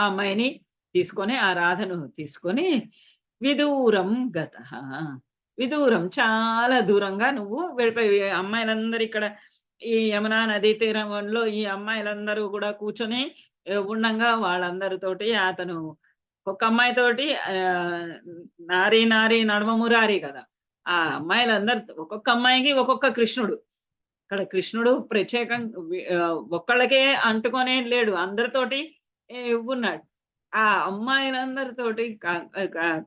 అమ్మాయిని తీసుకొని, ఆ రాధను తీసుకొని విదూరం గతః, విదూరం చాలా దూరంగా నువ్వు వెళ్ళిపోయి. అమ్మాయిలందరూ ఇక్కడ ఈ యమునా నదీ తీరంలో ఈ అమ్మాయిలందరూ కూడా కూర్చొని ఉండంగా వాళ్ళందరితోటి అతను ఒక అమ్మాయితోటి నారీ నడమ మురారి కదా, ఆ అమ్మాయిలందరు ఒక్కొక్క అమ్మాయికి ఒక్కొక్క కృష్ణుడు. ఇక్కడ కృష్ణుడు ప్రత్యేకంగా ఒక్కళ్ళకే అంటుకొనే లేడు, అందరితోటి ఉన్నాడు. ఆ అమ్మాయిలందరితోటి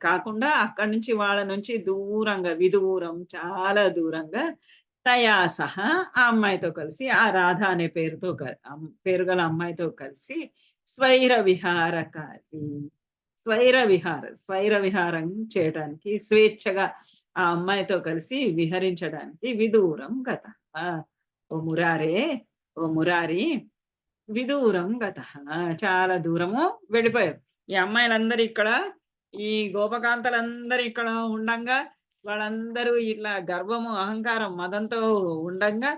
కాకుండా అక్కడి నుంచి వాళ్ళ నుంచి దూరంగా, విదూరం చాలా దూరంగా, తయా సహా ఆ అమ్మాయితో కలిసి, ఆ రాధ అనే పేరు గల అమ్మాయితో కలిసి స్వైర విహారం చేయటానికి, స్వేచ్ఛగా ఆ అమ్మాయితో కలిసి విహరించడానికి విదూరం గత, ఓ మురారి విదూరం గత, చాలా దూరము వెళ్ళిపోయారు. ఈ అమ్మాయిలందరూ ఇక్కడ, ఈ గోపకాంతలందరూ ఇక్కడ ఉండంగా, వాళ్ళందరూ ఇట్లా గర్వము, అహంకారం, మదంతో ఉండంగా,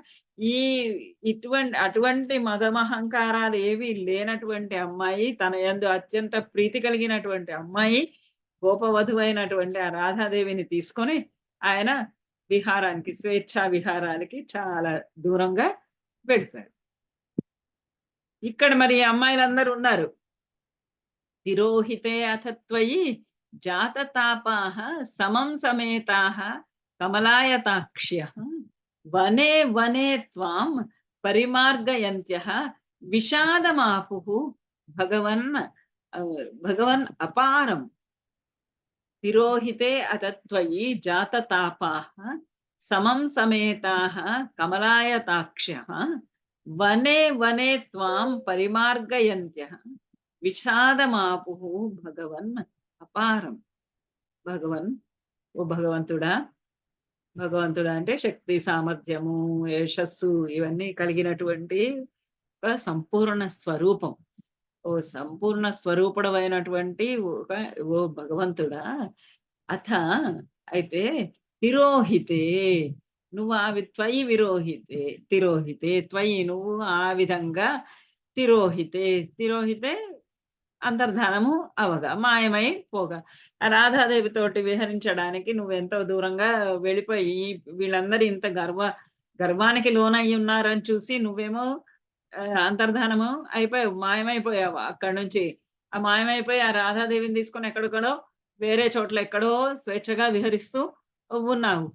అటువంటి మదమహంకారాలు ఏవి లేనటువంటి అమ్మాయి, తన యందు అత్యంత ప్రీతి కలిగినటువంటి అమ్మాయి, గోపవధువైనటువంటి ఆ రాధాదేవిని తీసుకొని ఆయన విహారానికి, స్వేచ్ఛా విహారానికి చాలా దూరంగా వెళ్ళిపోయాడు. ఇక్కడ మరి అమ్మాయిలందరూ ఉన్నారు. తిరోహితే అథ త్వయి జాతతాపాః సమం సమేతాః కమలాయతాక్ష్యః వనే వనే త్వాం పరిమార్గయంత్యః విషాదమాపుః భగవన్ అపారం. తిరోహితే అథ త్వయి జాతతాపాః సమం సమేతాః కమలాయతాక్ష్యః వనే వనే త్వాం పరిమార్గయంత్యః విషాదమాపుః భగవన్ అపారం. ఓ భగవంతుడా అంటే శక్తి, సామర్థ్యము, యశస్సు ఇవన్నీ కలిగినటువంటి ఒక సంపూర్ణ స్వరూపం. ఓ సంపూర్ణ స్వరూపుడమైనటువంటి ఓ భగవంతుడా, అయితే తిరోహితే, నువ్వు త్వయి తిరోహితే త్వయి, నువ్వు ఆ విధంగా తిరోహితే అంతర్ధానము అవగా, మాయమై పోగా, రాధాదేవితోటి విహరించడానికి నువ్వెంతో దూరంగా వెళ్ళిపోయి, వీళ్ళందరూ ఇంత గర్వానికి లోనయ్యి ఉన్నారని చూసి నువ్వేమో అంతర్ధానము అయిపోయావు, మాయమైపోయావు. అక్కడి నుంచి ఆ మాయమైపోయి ఆ రాధాదేవిని తీసుకొని ఎక్కడికడో వేరే చోట్ల ఎక్కడో స్వేచ్ఛగా విహరిస్తూ ఉన్నావు.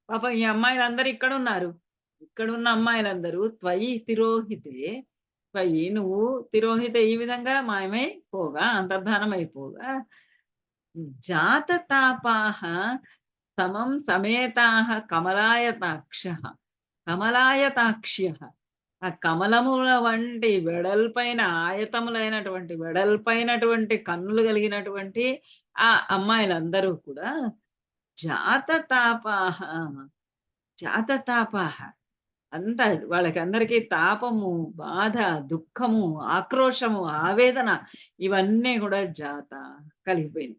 పాపం ఈ అమ్మాయిలందరూ ఇక్కడున్న అమ్మాయిలందరూ త్వయి తిరోహితే, త్వయి నువ్వు తిరోహితే ఈ విధంగా మాయమై పోగా, అంతర్ధానమైపోగా, జాతతాపాః సమం సమేతాః కమలాయతాక్ష్యః ఆ కమలముల వంటి వెడల్పైనటువంటి కన్నులు కలిగినటువంటి ఆ అమ్మాయిలందరూ కూడా జాతతాపాః అంతా వాళ్ళకందరికీ తాపము, బాధ, దుఃఖము, ఆక్రోశము, ఆవేదన ఇవన్నీ కూడా కలిగిపోయింది.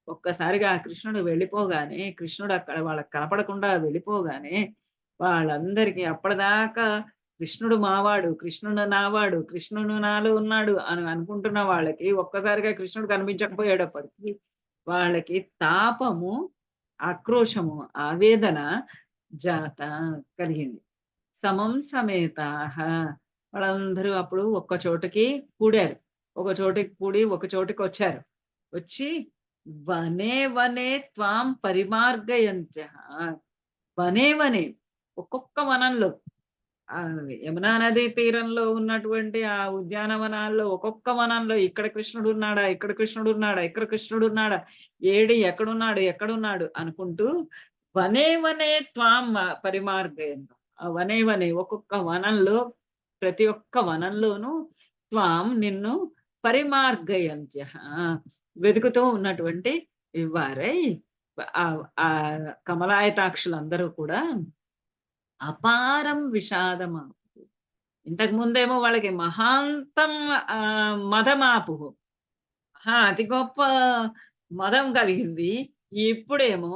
ఒక్కసారిగా కృష్ణుడు వెళ్ళిపోగానే, కృష్ణుడు అక్కడ వాళ్ళకి కనపడకుండా వెళ్ళిపోగానే వాళ్ళందరికీ అప్పటిదాకా కృష్ణుడు మావాడు, కృష్ణుడు నావాడు, కృష్ణుడు నాలో ఉన్నాడు అని అనుకుంటున్న వాళ్ళకి ఒక్కసారిగా కృష్ణుడు కనిపించకపోయేటప్పటికి వాళ్ళకి తాపము, ఆక్రోశము, ఆవేదన జాత కలిగింది. సమం సమేతాః, వాళ్ళందరూ అప్పుడు ఒక్క చోటకి కూడారు. ఒక చోటికి కూడి ఒక చోటికి వచ్చారు. వచ్చి వనే వనే త్వాం పరిమార్గయంత్యః, వనే వనే, ఒక్కొక్క వనంలో, ఆ యమునా నది తీరంలో ఉన్నటువంటి ఆ ఉద్యానవనాల్లో ఒక్కొక్క వనంలో ఇక్కడ కృష్ణుడు ఉన్నాడా, ఇక్కడ కృష్ణుడు ఉన్నాడా, ఇక్కడ కృష్ణుడు ఉన్నాడా, ఏడి ఎక్కడున్నాడు ఎక్కడున్నాడు అనుకుంటూ వనే వనే త్వాం పరిమార్గయంతం. ఆ వనే వనే, ఒక్కొక్క వనంలో, ప్రతి ఒక్క వనంలోనూ త్వాం నిన్ను పరిమార్గయంత్య, వెతుకుతూ ఉన్నటువంటి వారై ఆ ఆ కమలాయతాక్షులందరూ కూడా అపారం విషాదమా. ఇంతకు ముందేమో వాళ్ళకి మహాంతం మదమాపు, అతి గొప్ప మదం కలిగింది. ఇప్పుడేమో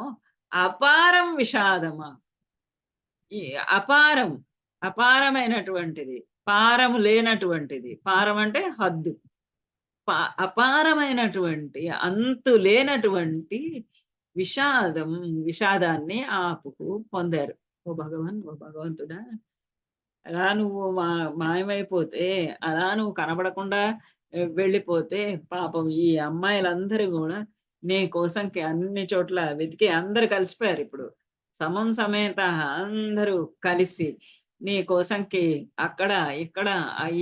అపారం విషాదమా. ఈ అపారం, అపారమైనటువంటిది, పారము లేనటువంటిది, పారం అంటే హద్దు, అపారమైనటువంటి అంతు లేనటువంటి విషాదం, విషాదాన్ని ఆపుకు పొందారు. ఓ భగవాన్, ఓ భగవంతుడా, అలా నువ్వు మాయమైపోతే, అలా నువ్వు కనబడకుండా వెళ్ళిపోతే పాపం ఈ అమ్మాయిలందరూ కూడా నీ కోసంకి అన్ని చోట్ల వెతికి అందరు కలిసిపోయారు. ఇప్పుడు సమం సమేత అందరూ కలిసి నీ కోసంకి అక్కడ ఇక్కడ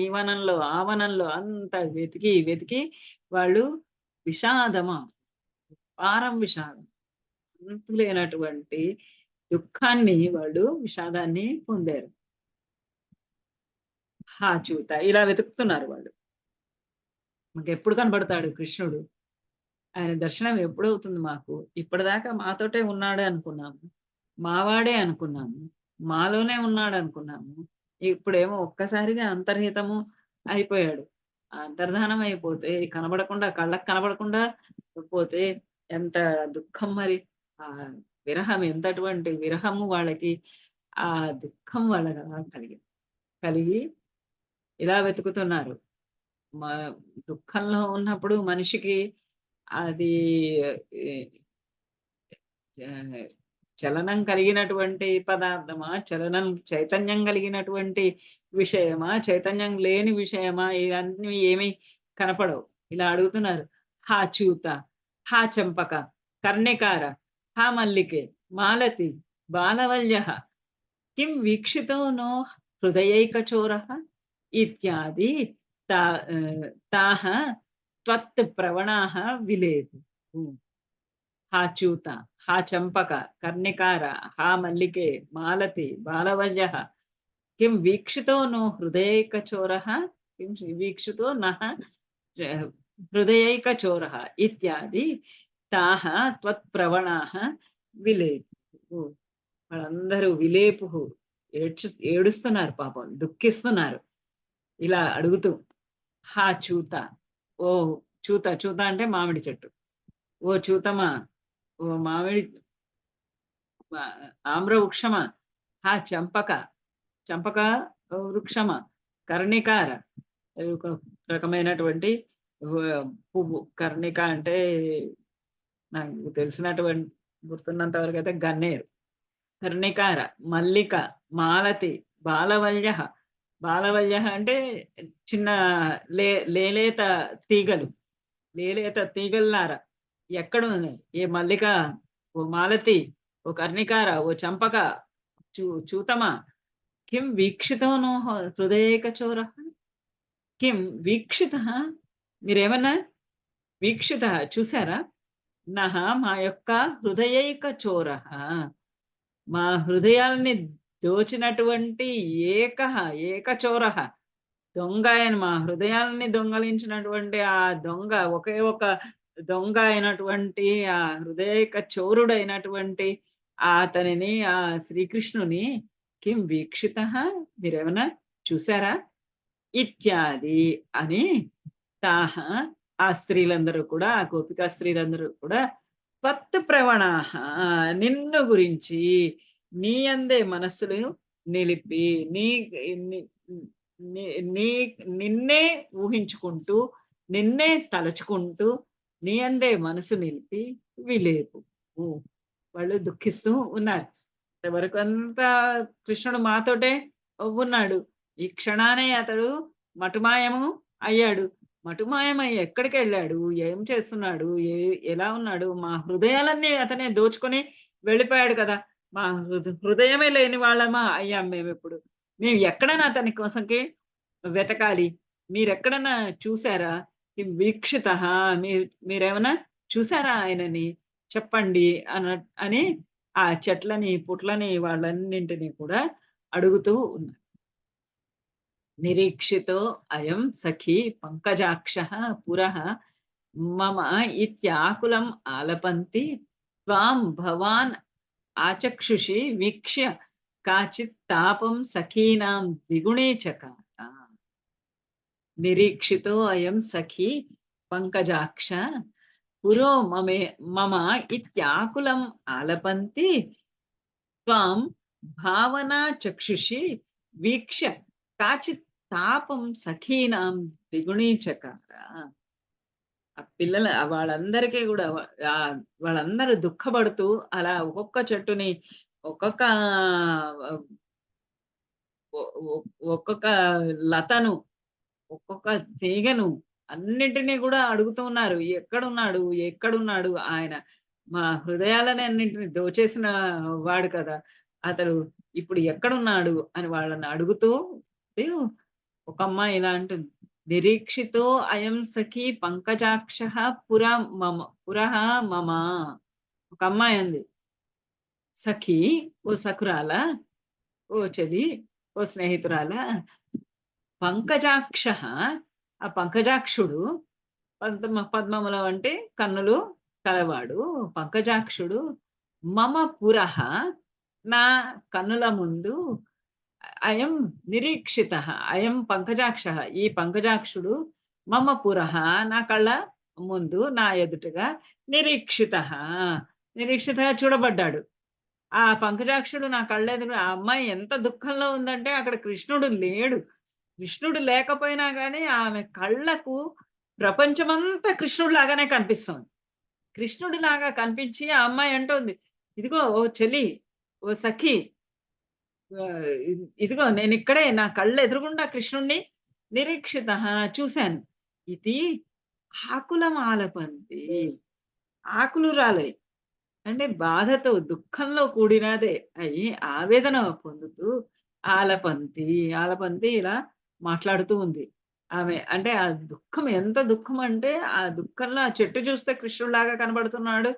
ఈ వనంలో ఆ వనంలో అంత వెతికి వెతికి వాళ్ళు విషాదమా, పారం విషాదం, అంతులేనటువంటి దుఃఖాన్ని, వాళ్ళు విషాదాన్ని పొందారు. చూత ఇలా వెతుకుతున్నారు వాళ్ళు. మాకు ఎప్పుడు కనబడతాడు కృష్ణుడు, ఆయన దర్శనం ఎప్పుడవుతుంది మాకు, ఇప్పటిదాకా మాతోటే ఉన్నాడే అనుకున్నాము, మావాడే అనుకున్నాము, మాలోనే ఉన్నాడు అనుకున్నాము, ఇప్పుడేమో ఒక్కసారిగా అంతర్హితము అయిపోయాడు. అంతర్ధానం అయిపోతే, కనబడకుండా, కళ్ళకు కనబడకుండా పోతే ఎంత దుఃఖం మరి. ఆ విరహం ఎంతటువంటి విరహము వాళ్ళకి, ఆ దుఃఖం వాళ్ళకి కలిగి ఇలా వెతుకుతున్నారు. దుఃఖంలో ఉన్నప్పుడు మనిషికి అది చలనం కలిగినటువంటి పదార్థమా, చైతన్యం కలిగినటువంటి విషయమా, చైతన్యం లేని విషయమా, ఇవన్నీ ఏమీ కనపడవు. ఇలా అడుగుతున్నారు. హా చూత, హా చంపక, కర్ణికార, హా మల్లికే, మాలతి, బాలవల్య, కిం వీక్షితో నో హృదయైకచోర ఇత్యాది తాహ త్వత్ ప్రవణాః విలేపు. హా చూత, హా చంపక, కర్ణికార, హా మల్లికే, మాలతి, బాలవల్య, కిం వీక్షితో నో హృదయైకచోర, కిం వీక్షితో నః హృదయైకచోర ఇత్యాది తాహ త్వత్ ప్రవణాః విలేపు. వాళ్ళందరూ విలేపు, ఏడుస్తున్నారు పాపం, దుఃఖిస్తున్నారు ఇలా అడుగుతూ. హా చూత, ఓ చూత, చూత అంటే మామిడి చెట్టు, ఓ చూతమా, ఓ మామిడి ఆమ్ర వృక్షమా, హా చంపక, చంపక వృక్షమా, కర్ణికార, ఒక రకమైనటువంటి పువ్వు. కర్ణిక అంటే నాకు తెలిసినటువంటి గుర్తున్నంత వరకు అయితే గన్నేరు. కర్ణికార, మల్లిక, మాలతి, బాలవల్య. బాలవల్య అంటే చిన్న లేలేత తీగలు, లేలేత తీగల్లారా ఎక్కడ ఉన్నాయి. ఏ మల్లిక, ఓ మాలతి, ఓ కర్ణికార, ఓ చంపక, చూతమా, కిం వీక్షితోనో హృదయైకచోర, కిం వీక్షిత, మీరేమన్నా వీక్షిత చూసారా, నహ మా యొక్క హృదయైకచోర, మా హృదయాల్ని దోచినటువంటి ఏకచోర, దొంగ ఆయన, మా హృదయాల్ని దొంగలించినటువంటి ఆ దొంగ, ఒకే ఒక దొంగ అయినటువంటి ఆ హృదయక చోరుడైనటువంటి అతనిని, ఆ శ్రీకృష్ణుని కిం వీక్షిత, మీరేమన్నా చూసారా, ఇత్యాది అని తాహ, ఆ స్త్రీలందరూ కూడా, ఆ గోపికా స్త్రీలందరూ కూడా త్వత్ ప్రవణాః, నిన్ను గురించి, నీ అందే మనస్సులు నిలిపి నీ నీ నిన్నే ఊహించుకుంటూ నిన్నే తలుచుకుంటూ నీ అందే మనసు నిలిపి విలేపు వాళ్ళు దుఃఖిస్తూ ఉన్నారు. ఇంతవరకు అంతా కృష్ణుడు మాతోటే ఉన్నాడు. ఈ క్షణానే అతడు మటుమాయము అయ్యాడు. మటుమాయమై ఎక్కడికి వెళ్ళాడు, ఏం చేస్తున్నాడు, ఎలా ఉన్నాడు, మా హృదయాలన్నీ అతనే దోచుకొని వెళ్ళిపోయాడు కదా. మా హృదయమే లేని వాళ్ళమా అయ్యాం మేమిప్పుడు. మేము ఎక్కడైనా అతని కోసంకి వెతకాలి. మీరెక్కడన్నా చూసారా? వీక్షిత మీరేమన్నా చూసారా ఆయనని చెప్పండి అని ఆ చెట్లని పుట్లని వాళ్ళన్నింటినీ కూడా అడుగుతూ ఉన్నారు. నిరీక్షితో అయం సఖీ పంకజాక్షః పురః మమ ఇత్యాకులం ఆలపంతి త్వాం భవాన్ ఆచక్షుషి వీక్ష్య కాచిత్ తాపం సఖీనాం ద్విగుణే చకార. నిరీక్షితో అయం సఖీ పంకజాక్ష పురో మమ ఇత్యాకులం ఆలపంతి త్వాం భావనా చక్షుషి వీక్ష్య కాచిత్ తాపం సఖీనాం ద్విగుణీచకార. ఆ పిల్లల వాళ్ళందరికీ కూడా వాళ్ళందరూ దుఃఖపడుతూ అలా ఒక్కొక్క చెట్టుని ఒక్కొక్క ఒక్కొక్క లతను ఒక్కొక్క తీగను అన్నింటినీ కూడా అడుగుతూ ఉన్నారు. ఎక్కడున్నాడు ఎక్కడున్నాడు ఆయన? మా హృదయాలని అన్నింటిని దోచేసిన వాడు కదా అతడు, ఇప్పుడు ఎక్కడున్నాడు అని వాళ్ళని అడుగుతూ ఒక అమ్మాయి ఇలా అంటుంది, నిరీక్షితో అయం సఖీ పంకజాక్షః పురః మమ. ఒక అమ్మాయి అంది, సఖీ ఓ సఖురాల, ఓ చెలి, ఓ స్నేహితురాల, పంకజాక్ష ఆ పంకజాక్షుడు పద్మముల వంటి కన్నులు కలవాడు పంకజాక్షుడు మమ పురః నా కన్నుల ముందు అయం నిరీక్షిత అయం పంకజాక్ష ఈ పంకజాక్షుడు మమ పురః నా కళ్ళ ముందు నా ఎదుటగా నిరీక్షిత చూడబడ్డాడు. ఆ పంకజాక్షుడు నా కళ్ళెదురు. ఆ అమ్మాయి ఎంత దుఃఖంలో ఉందంటే అక్కడ కృష్ణుడు లేడు. కృష్ణుడు లేకపోయినా కానీ ఆమె కళ్ళకు ప్రపంచమంతా కృష్ణుడు లాగానే కనిపిస్తుంది. కృష్ణుడి లాగా కనిపించి ఆ అమ్మాయి అంటోంది, ఇదిగో ఓ చెలి, ఓ సఖి, ఇదిగో నేను ఇక్కడే నా కళ్ళు ఎదురుగుండా కృష్ణుణ్ణి నిరీక్షిత చూశాను. ఇది ఆకులం ఆలపంతి, ఆకులు రాలే అంటే బాధతో దుఃఖంలో కూడినదే అయి ఆవేదన పొందుతూ ఆలపంతి ఇలా మాట్లాడుతూ ఉంది ఆమె. అంటే ఆ దుఃఖం ఎంత దుఃఖం అంటే ఆ దుఃఖంలో ఆ చెట్టు చూస్తే కృష్ణుడిలాగా కనబడుతున్నాడు,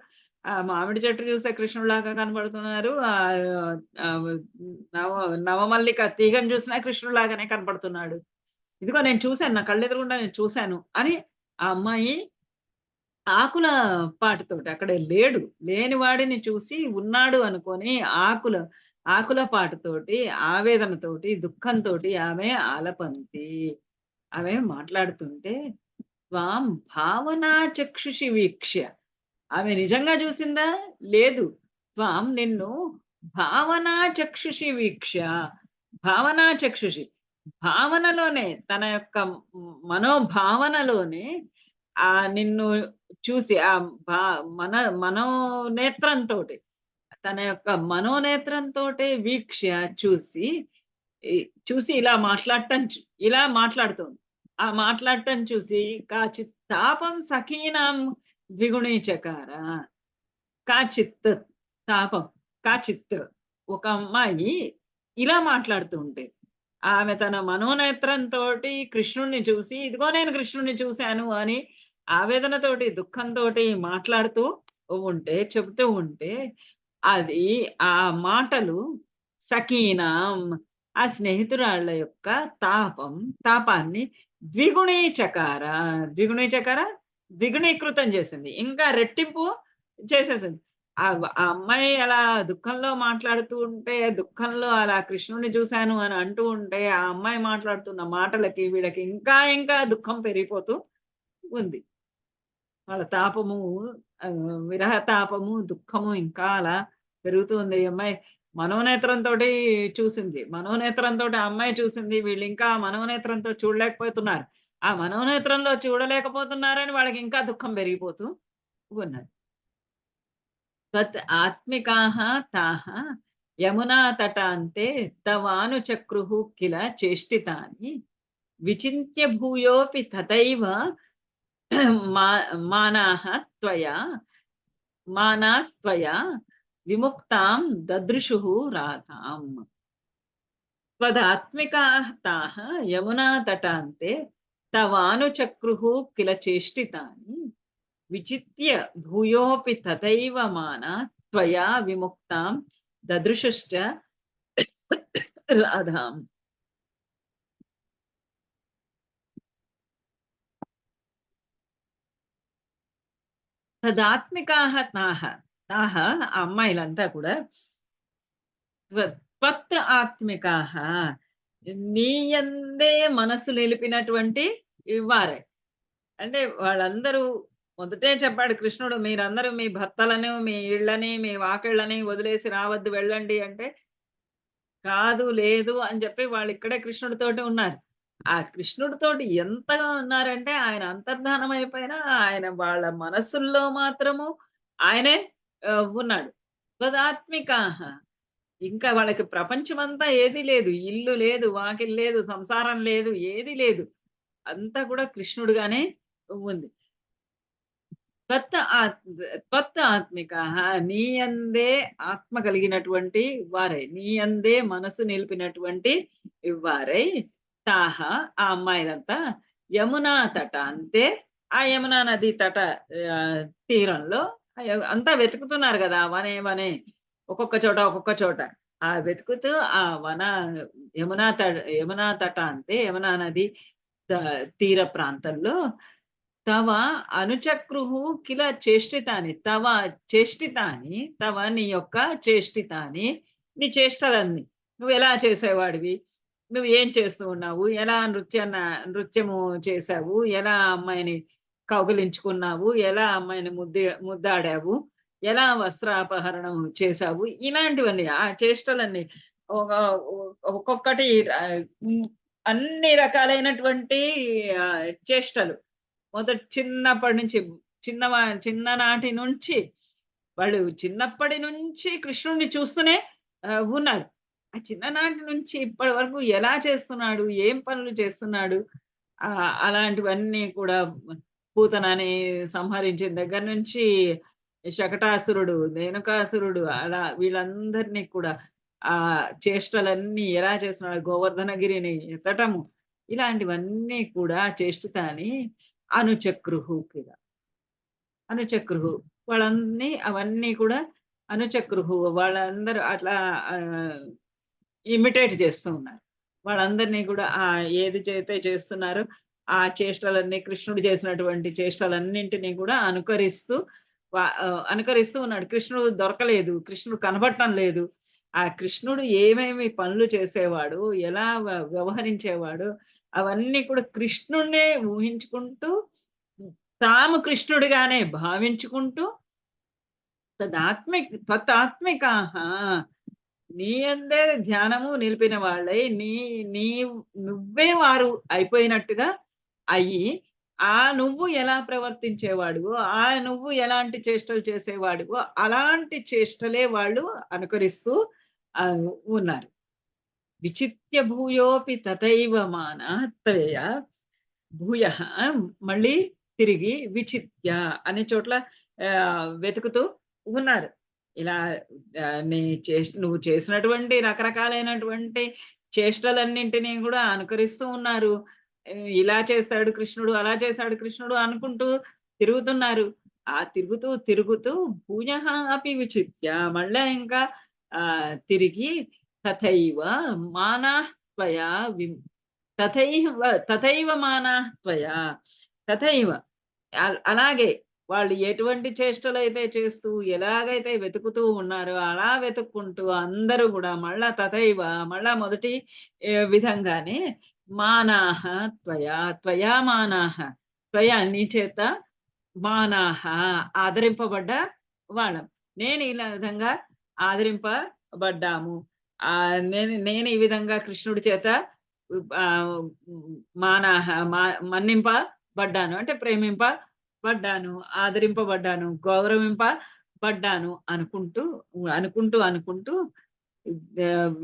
ఆ మామిడి చెట్టు చూస్తే కృష్ణుడిలాగా కనబడుతున్నారు, నవమల్లిక తీగను చూసినా కృష్ణుడిలాగానే కనబడుతున్నాడు. ఇదిగో నేను చూశాను, నా కళ్ళెదురుగుండా నేను చూశాను అని ఆ అమ్మాయి ఆకుల పాటుతోటి, అక్కడ లేని వాడిని చూసి ఉన్నాడు అనుకొని ఆకుల పాటుతోటి ఆవేదనతోటి దుఃఖంతోటి ఆమె ఆలపంతి ఆమె మాట్లాడుతుంటే త్వాం భావనా చక్షుషి వీక్ష్య, ఆమె నిజంగా చూసిందా? లేదు. త్వాం నిన్ను భావనా చక్షుషి వీక్ష్య, భావనా చక్షుషి భావనలోనే తన యొక్క మనోభావనలోనే నిన్ను చూసి ఆ మనోనేత్రంతో తన యొక్క మనోనేత్రంతోటే వీక్ష్య చూసి ఇలా మాట్లాడుతోంది. ఆ మాట్లాడటం చూసి కాచిత్ తాపం సఖీనాం ద్విగుణీచకార. కాచిత్ తాపం, కాచిత్ ఒక అమ్మాయి ఇలా మాట్లాడుతూ ఉంటే ఆమె తన మనోనేత్రంతో కృష్ణుణ్ణి చూసి ఇదిగో నేను కృష్ణుణ్ణి చూశాను అని ఆవేదనతోటి దుఃఖంతోటి మాట్లాడుతూ ఉంటే చెబుతూ ఉంటే అది ఆ మాటలు సఖీనాం ఆ స్నేహితురాళ్ళ యొక్క తాపాన్ని ద్విగుణీకృతం చేసింది, ఇంకా రెట్టింపు చేసేసింది. ఆ అమ్మాయి అలా దుఃఖంలో మాట్లాడుతూ ఉంటే దుఃఖంలో అలా కృష్ణుని చూశాను అని అంటూ ఉంటే ఆ అమ్మాయి మాట్లాడుతున్న మాటలకి వీళ్ళకి ఇంకా ఇంకా దుఃఖం పెరిగిపోతూ ఉంది. వాళ్ళ తాపము విరహ తాపము దుఃఖము ఇంకా అలా పెరుగుతూ ఉంది. ఈ అమ్మాయి మనోనేత్రంతో చూసింది. మనోనేత్రంతో ఆ అమ్మాయి చూసింది. వీళ్ళు ఇంకా మనోనేత్రంతో చూడలేకపోతున్నారు. ఆ మనోనేత్రంలో చూడలేకపోతున్నారని వాళ్ళకి ఇంకా దుఃఖం పెరిగిపోతూ ఉన్నది. తత్ ఆత్మికాః తాః యమునా తటాంతే తవానుచక్రుః కిల చేష్టితాని విచింత్య భూయోపి తథైవ మా మానాః త్వయా మానాస్త్వయా విముక్తాం దదృశుః రాధాం. त्वदात्मिकाः ताः यमुना तटान्ते तवानुचक्रुः किल चेष्टितानि विचित्य भूयोऽपि तथैव माना त्वया विमुक्तां ददृशश्च राधाम्. తదాత్మికాః తాః తాః ఆ అమ్మాయిలంతా కూడా త్వత్ ఆత్మికాః నీ యందే మనసు నిలిపినటువంటి వారే. అంటే వాళ్ళందరూ మొదటే చెప్పాడు కృష్ణుడు, మీరందరూ మీ భర్తలను, మీ ఇళ్ళని, మీ వాకిళ్ళని వదిలేసి రావద్దు, వెళ్ళండి అంటే, కాదు లేదు అని చెప్పి వాళ్ళు ఇక్కడే కృష్ణుడితోటి ఉన్నారు. ఆ కృష్ణుడితోటి ఎంతగా ఉన్నారంటే ఆయన అంతర్ధానం అయిపోయినా ఆయన వాళ్ళ మనస్సుల్లో మాత్రము ఆయనే ఉన్నాడు. తదాత్మికాః ఇంకా వాళ్ళకి ప్రపంచమంతా ఏదీ లేదు. ఇల్లు లేదు, వాకిలి లేదు, సంసారం లేదు, ఏదీ లేదు. అంతా కూడా కృష్ణుడుగానే ఉంది. త్వత్ ఆత్మికాః నీ యందే ఆత్మ కలిగినటువంటి వారై, నీ యందే మనసు నిలిపినటువంటి వారై, తాహ ఆ అమ్మాయిలంతా యమునా తట అంతే ఆ యమునా నది తట తీరంలో అంతా వెతుకుతున్నారు కదా, వనే వనే ఒక్కొక్క చోట ఒక్కొక్క చోట ఆ వెతుకుతూ ఆ యమునా తట అంతే యమునా నది తీర ప్రాంతంలో తవ అనుచక్రుః కిల చేష్టితాని తవ చేష్టితాని తవ నీ యొక్క చేష్టితాని నీ చేష్టలన్నీ నువ్వు ఎలా చేసేవాడివి, నువ్వు ఏం చేస్తూ ఉన్నావు, ఎలా నృత్యము చేశావు, ఎలా అమ్మాయిని కౌగిలించుకున్నావు, ఎలా అమ్మాయిని ముద్దాడావు, ఎలా వస్త్రాపహరణం చేశావు, ఇలాంటివన్నీ ఆ చేష్టలన్నీ ఒక్కొక్కటి అన్ని రకాలైనటువంటి చేష్టలు చిన్నప్పటి నుంచి చిన్ననాటి నుంచి వాళ్ళు చిన్నప్పటి నుంచి కృష్ణుడిని చూస్తూనే ఉన్నారు. ఆ చిన్ననాటి నుంచి ఇప్పటి వరకు ఎలా చేస్తున్నాడు, ఏం పనులు చేస్తున్నాడు, అలాంటివన్నీ కూడా పూతనని సంహరించిన దగ్గర నుంచి శకటాసురుడు, ధేనుకాసురుడు అలా వీళ్ళందరినీ కూడా ఆ చేష్టలన్నీ ఎలా చేస్తున్నాడు, గోవర్ధనగిరిని ఎత్తటము, ఇలాంటివన్నీ కూడా చేష్టితాని అనుచక్రుః కిల అనుచక్రుః అవన్నీ కూడా అనుచక్రుః వాళ్ళందరూ అట్లా ఇమిటేట్ చేస్తూ ఉన్నారు. వాళ్ళందరినీ కూడా ఏది అయితే చేస్తున్నారో ఆ చేష్టలన్నీ కృష్ణుడు చేసినటువంటి చేష్టలన్నింటినీ కూడా అనుకరిస్తూ ఉన్నాడు. కృష్ణుడు దొరకలేదు, కృష్ణుడు కనబడటం లేదు. ఆ కృష్ణుడు ఏమేమి పనులు చేసేవాడు, ఎలా వ్యవహరించేవాడు, అవన్నీ కూడా కృష్ణుడినే ఊహించుకుంటూ తాము కృష్ణుడిగానే భావించుకుంటూ తదాత్మికాః నీ అందే ధ్యానము నిలిపిన వాళ్ళై నువ్వే వారు అయిపోయినట్టుగా అయ్యి నువ్వు ఎలా ప్రవర్తించేవాడువో, నువ్వు ఎలాంటి చేష్టలు చేసేవాడువో అలాంటి చేష్టలే వాళ్ళు అనుకరిస్తూ ఉన్నారు. విచిత్య భూయోపి తథైవ మానత్వయ భూయః మళ్ళీ తిరిగి విచిత్య అనే చోట్ల వెతుకుతూ ఉన్నారు. ఇలా నువ్వు చేసినటువంటి రకరకాలైనటువంటి చేష్టలన్నింటినీ కూడా అనుకరిస్తూ ఉన్నారు. ఇలా చేశాడు కృష్ణుడు, అలా చేశాడు కృష్ణుడు అనుకుంటూ తిరుగుతున్నారు. తిరుగుతూ భూయః అపి విచిత్య మళ్ళా ఇంకా తిరిగి తథైవ మానాః త్వయా తథైవ మానాః త్వయా తథైవ అలాగే వాళ్ళు ఎటువంటి చేష్టలు అయితే చేస్తూ ఎలాగైతే వెతుకుతూ ఉన్నారో అలా వెతుక్కుంటూ అందరూ కూడా మళ్ళా తథైవ మళ్ళా మొదటి విధంగానే మానాః త్వయా మానాః త్వయా నీ చేత మానాః ఆదరింపబడ్డ వాళ్ళం. నేను ఇలా విధంగా బడ్డాము. నేను ఈ విధంగా కృష్ణుడి చేత మన్నింపబడ్డాను, అంటే ప్రేమింపబడ్డాను, ఆదరింపబడ్డాను, గౌరవింపబడ్డాను అనుకుంటూ అనుకుంటూ అనుకుంటూ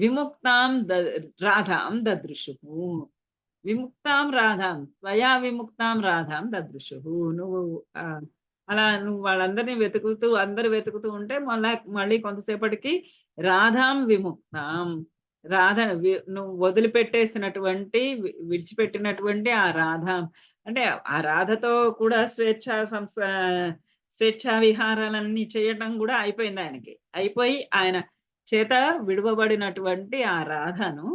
విముక్తాం రాధాం దదృశుః. విముక్తాం రాధాం, త్వయా విముక్తాం రాధాం దదృశుః. నువ్వు అలా నువ్వు వాళ్ళందరినీ వెతుకుతూ అందరు వెతుకుతూ ఉంటే మళ్ళీ కొంతసేపటికి రాధాం విముక్తాం, నువ్వు వదిలిపెట్టేసినటువంటి విడిచిపెట్టినటువంటి ఆ రాధాం, అంటే ఆ రాధతో కూడా స్వేచ్ఛా విహారాలన్నీ చేయటం కూడా అయిపోయింది ఆయనకి. అయిపోయి ఆయన చేత విడువబడినటువంటి ఆ రాధను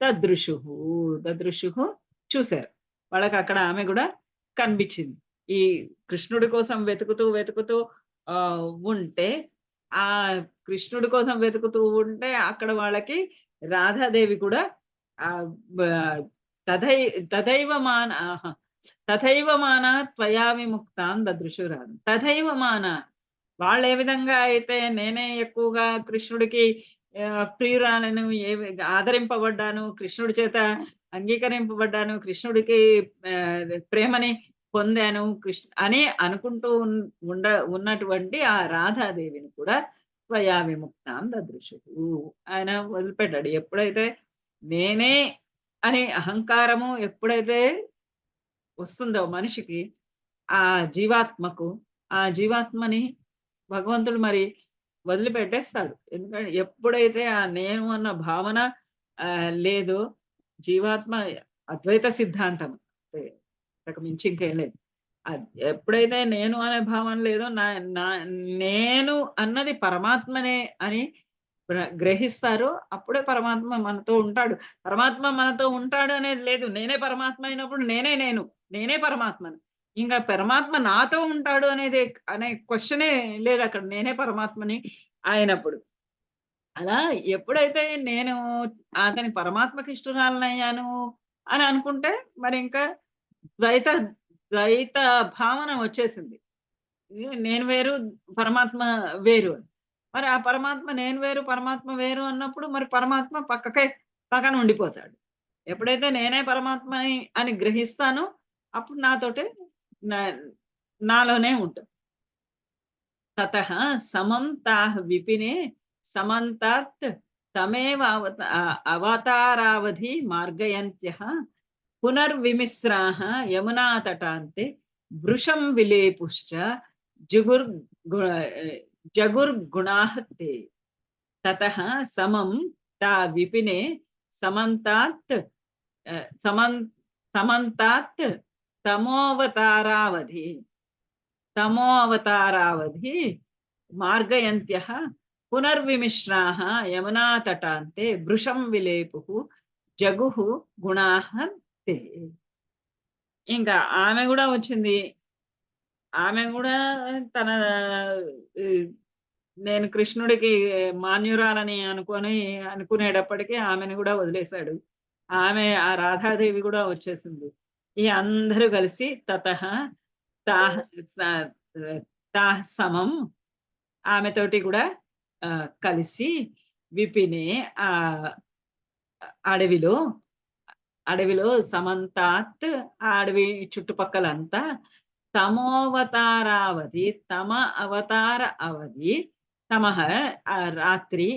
దదృశుః చూశారు. వాళ్ళకి అక్కడ ఆమె కూడా కనిపించింది. ఈ కృష్ణుడి కోసం వెతుకుతూ ఉంటే అక్కడ వాళ్ళకి రాధాదేవి కూడా తథైవ మాన త్వయా విముక్తాం దదృశు రాధ. తథైవ మాన, వాళ్ళు ఏ విధంగా అయితే నేనే ఎక్కువగా కృష్ణుడికి ప్రియురాలను, ఆదరింపబడ్డాను, కృష్ణుడి చేత అంగీకరింపబడ్డాను, కృష్ణుడికి ప్రేమని పొందాను అని అనుకుంటూ ఉన్నటువంటి ఆ రాధాదేవిని కూడా త్వయా విముక్తాం దదృశు ఆయన వదిలిపెట్టాడు. ఎప్పుడైతే నేనే అనే అహంకారము ఎప్పుడైతే వస్తుందో మనిషికి, ఆ జీవాత్మని భగవంతుడు మరి వదిలిపెట్టేస్తాడు. ఎందుకంటే ఎప్పుడైతే ఆ నేను అన్న భావన లేదో, జీవాత్మ అద్వైత సిద్ధాంతం మించి ఇంకేం లేదు. ఎప్పుడైతే నేను అనే భావన లేదో, నేను అన్నది పరమాత్మనే అని గ్రహిస్తారో అప్పుడే పరమాత్మ మనతో ఉంటాడు. పరమాత్మ మనతో ఉంటాడు అనేది లేదు. నేనే పరమాత్మ అయినప్పుడు నేనే పరమాత్మను. ఇంకా పరమాత్మ నాతో ఉంటాడు అనే క్వశ్చనే లేదు అక్కడ, నేనే పరమాత్మని అయినప్పుడు. అలా ఎప్పుడైతే నేను అతని పరమాత్మకి ఇష్టరాలనయ్యాను అని అనుకుంటే మరి ఇంకా ద్వైత భావన వచ్చేసింది. నేను వేరు, పరమాత్మ వేరు. మరి ఆ పరమాత్మ నేను వేరు, పరమాత్మ వేరు అన్నప్పుడు మరి పరమాత్మ పక్కన ఉండిపోతాడు. ఎప్పుడైతే నేనే పరమాత్మని అని గ్రహిస్తానో అప్పుడు నాతోటే నాలోనే ఉంటుంది. తతః సమం తాః విపినే సమంతాత్ తమేవ అవతారావధి మార్గయంత్యః పునర్విమిశ్రాః యమునా తటాంతే వృషం విలేపుశ్చ జగుర్గుణాః తే. తతః సమం తా విపినే సమంతాత్ తమోవతారావధి మార్గయంత్యః పునర్విమిశ్రాః యమునా తటాంతే వృషం విలేపుః జగుః గుణాః తే. ఇంకా ఆమె కూడా వచ్చింది. ఆమె కూడా నేను కృష్ణుడికి మాన్యురాలని అనుకునేటప్పటికీ ఆమెను కూడా వదిలేశాడు. ఆ రాధాదేవి కూడా వచ్చేసింది. ఈ అందరూ కలిసి తతః తాః సమం, ఆమెతోటి కూడా కలిసి విపినే ఆ అడవిలో సమంతాత్, ఆ అడవి చుట్టుపక్కలంతా తమ అవతార అవధి, ఆ రాత్రి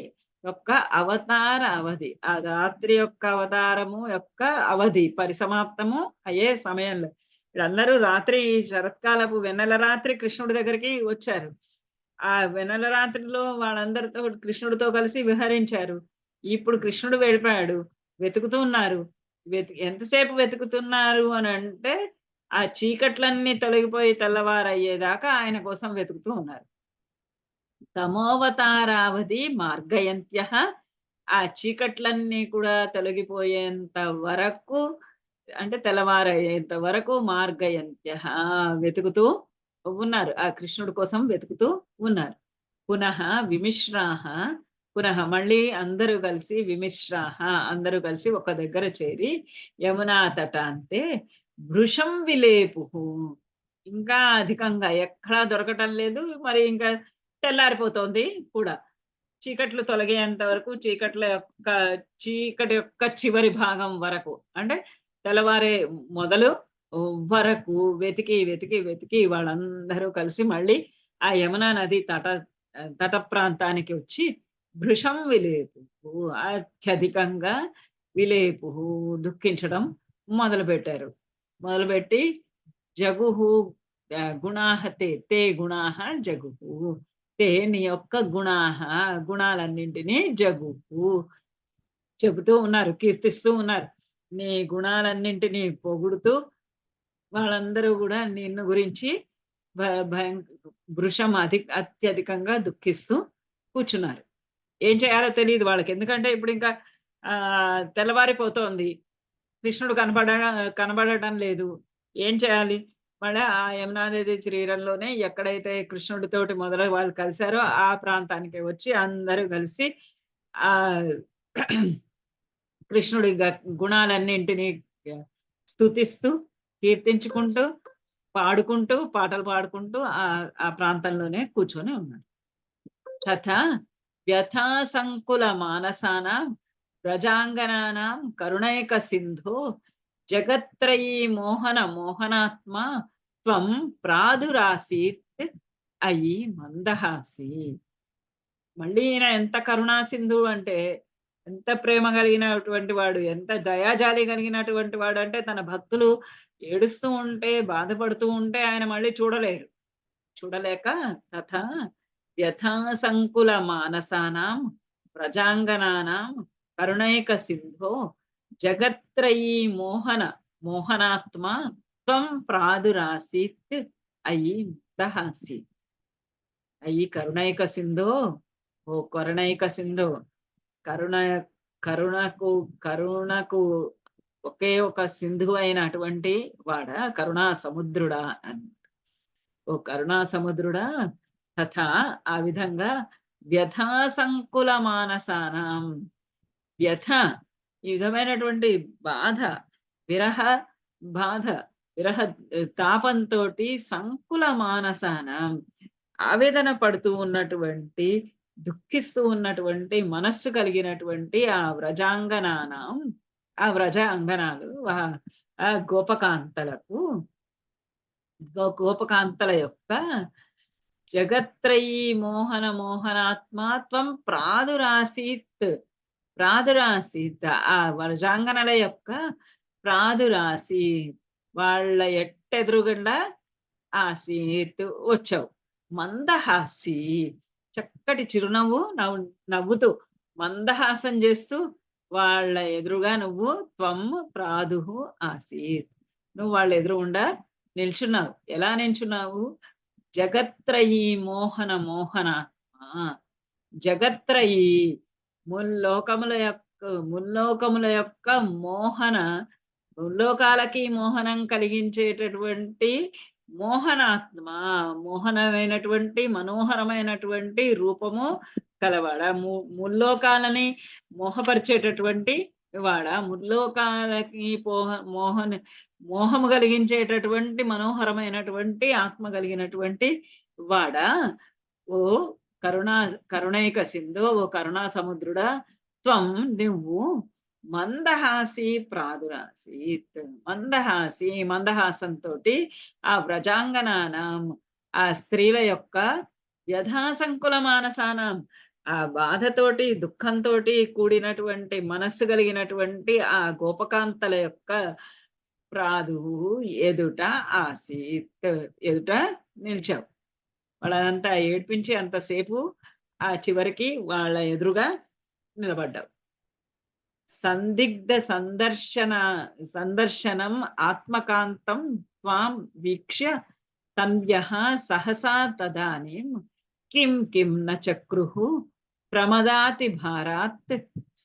యొక్క అవతార అవధి, ఆ రాత్రి యొక్క అవతారము యొక్క అవధి పరిసమాప్తము అయ్యే సమయంలో వీళ్ళందరూ రాత్రి శరత్కాలపు వెన్నెల రాత్రి కృష్ణుడి దగ్గరికి వచ్చారు. ఆ వెన్నెల రాత్రిలో వాళ్ళందరితో కృష్ణుడితో కలిసి విహరించారు. ఇప్పుడు కృష్ణుడు వెళ్ళిపోయాడు. వెతుకుతూ ఉన్నారు. ఎంతసేపు వెతుకుతున్నారు అని అంటే ఆ చీకట్లన్నీ తొలగిపోయి తెల్లవారయ్యేదాకా ఆయన కోసం వెతుకుతూ ఉన్నారు. తమోవతారావధి మార్గయంత్యః, ఆ చీకట్లన్నీ కూడా తొలగిపోయేంత వరకు, అంటే తెల్లవారయ్యేంత వరకు మార్గయంత్యః వెతుకుతూ ఉన్నారు. ఆ కృష్ణుడి కోసం వెతుకుతూ ఉన్నారు. పునః విమిశ్రాః, పునః మళ్ళీ అందరూ కలిసి విమిశ్రాః, అందరూ కలిసి ఒక దగ్గర చేరి యమునా తటాంతే వృషం విలేపుః, ఇంకా అధికంగా ఎక్కడా దొరకటం లేదు. మరి ఇంకా తెల్లారిపోతోంది కూడా. చీకట్లు తొలగేంత వరకు, చీకటి యొక్క చివరి భాగం వరకు, అంటే తెల్లవారే మొదలు వరకు వెతికి వెతికి వెతికి వాళ్ళందరూ కలిసి మళ్ళీ ఆ యమునా నది తట ప్రాంతానికి వచ్చి భృశం విలేపు, అత్యధికంగా విలేపు దుఃఖించడం మొదలుపెట్టారు. మొదలుపెట్టి జగుహు గుణాహ తే గుణాహ జగుహు, తే నీ యొక్క గుణాలన్నింటినీ జగుహు చెబుతూ ఉన్నారు, కీర్తిస్తూ ఉన్నారు. నీ గుణాలన్నింటినీ పొగుడుతూ వాళ్ళందరూ కూడా నిన్ను గురించి భృశం అత్యధికంగా దుఃఖిస్తూ కూర్చున్నారు. ఏం చేయాలో తెలియదు వాళ్ళకి, ఎందుకంటే ఇప్పుడు ఇంకా తెల్లవారిపోతోంది, కృష్ణుడు కనబడటం లేదు. ఏం చేయాలి? మళ్ళీ ఆ యమునానది తీరంలోనే ఎక్కడైతే కృష్ణుడితోటి మొదలు వాళ్ళు కలిశారో ఆ ప్రాంతానికి వచ్చి అందరూ కలిసి ఆ కృష్ణుడి గుణాలన్నింటినీ స్తుతిస్తూ, కీర్తించుకుంటూ, పాటలు పాడుకుంటూ ఆ ప్రాంతంలోనే కూర్చొని ఉన్నాడు. తథా వ్యథా సంకుల మానసానాం ప్రజాంగనానాం కరుణైక సింధో జగత్రయీ మోహనాత్మ త్వం ప్రాదురాసీత్ అయి మందహాసి. మళ్ళీ ఈయన ఎంత కరుణా సింధు అంటే, ఎంత ప్రేమ కలిగినటువంటి వాడు, ఎంత దయాజాలి కలిగినటువంటి వాడు అంటే, తన భక్తులు ఏడుస్తూ ఉంటే, బాధపడుతూ ఉంటే ఆయన మళ్ళీ చూడలేక తథా వ్యథా సంకుల మానసానాం ప్రజాంగనానాం కరుణైక సింధో జగత్రయీ మోహనాత్మ త్వం ప్రాదురాసీత్ అయి మందహాసి. అయి కరుణైక సింధో, ఓ కరుణైక సింధు, కరుణకు ఒకే ఒక సింధు అయినటువంటి వాడ, కరుణా సముద్రుడా అని. ఓ కరుణా సముద్రుడా, తథా ఆ విధంగా వ్యథా సంకుల మానసానాం, వ్యథ ఈ విధమైనటువంటి విరహ తాపంతో సంకుల మానసానాం ఆవేదన పడుతూ ఉన్నటువంటి, దుఃఖిస్తూ ఉన్నటువంటి మనస్సు కలిగినటువంటి ఆ వ్రజాంగనానాం, ఆ వ్రజ అంగనాలు, ఆ గోపకాంతల యొక్క జగత్రయీ మోహనాత్మాత్వం ప్రాదురాసీత్, ఆ వ్రజాంగనల యొక్క ప్రాదురాసి, వాళ్ళ ఎట్టెదురుగుండా ఆసీత్ వచ్చావు. మందహాసి, చక్కటి చిరునవ్వు నవ్వుతూ మందహాసం చేస్తూ వాళ్ళ ఎదురుగా నువ్వు త్వం ప్రాదుహు ఆసీత్, నువ్వు వాళ్ళ ఎదురుగుండా నిల్చున్నావు. ఎలా నిల్చున్నావు? జగత్రయీ మోహనాత్మ, జగత్రయీ ముల్లోకముల యొక్క ముల్లోకాలకి మోహనం కలిగించేటటువంటి మోహనాత్మ, మోహనమైనటువంటి మనోహరమైనటువంటి రూపము కలవాడ, ముల్లోకాలని మోహపరిచేటటువంటి వాడ, ముల్లోకాలకి మోహము కలిగించేటటువంటి మనోహరమైనటువంటి ఆత్మ కలిగినటువంటి వాడ, ఓ కరుణైక సింధు, ఓ కరుణా సముద్రుడా, త్వం నువ్వు మందహాసి ప్రాదురాసీత్, మందహాసంతో ఆ వ్రజాంగనానాం, ఆ స్త్రీల యొక్క వ్యథాసంకుల మానసానాం, ఆ బాధతోటి దుఃఖంతో కూడినటువంటి మనస్సు కలిగినటువంటి ఆ గోపకాంతల యొక్క ఎదుట ఆసీత్, ఎదుట నిలిచావు. వాళ్ళంతా ఏడ్పించి అంతసేపు ఆ చివరికి వాళ్ళ ఎదురుగా నిలబడ్డావు. సందిగ్ధ సందర్శనం ఆత్మకాంతం త్వాం వీక్ష్య తన్వ్యః సహసా తదానీం కిం న చక్రుః ప్రమదాతి భారాత్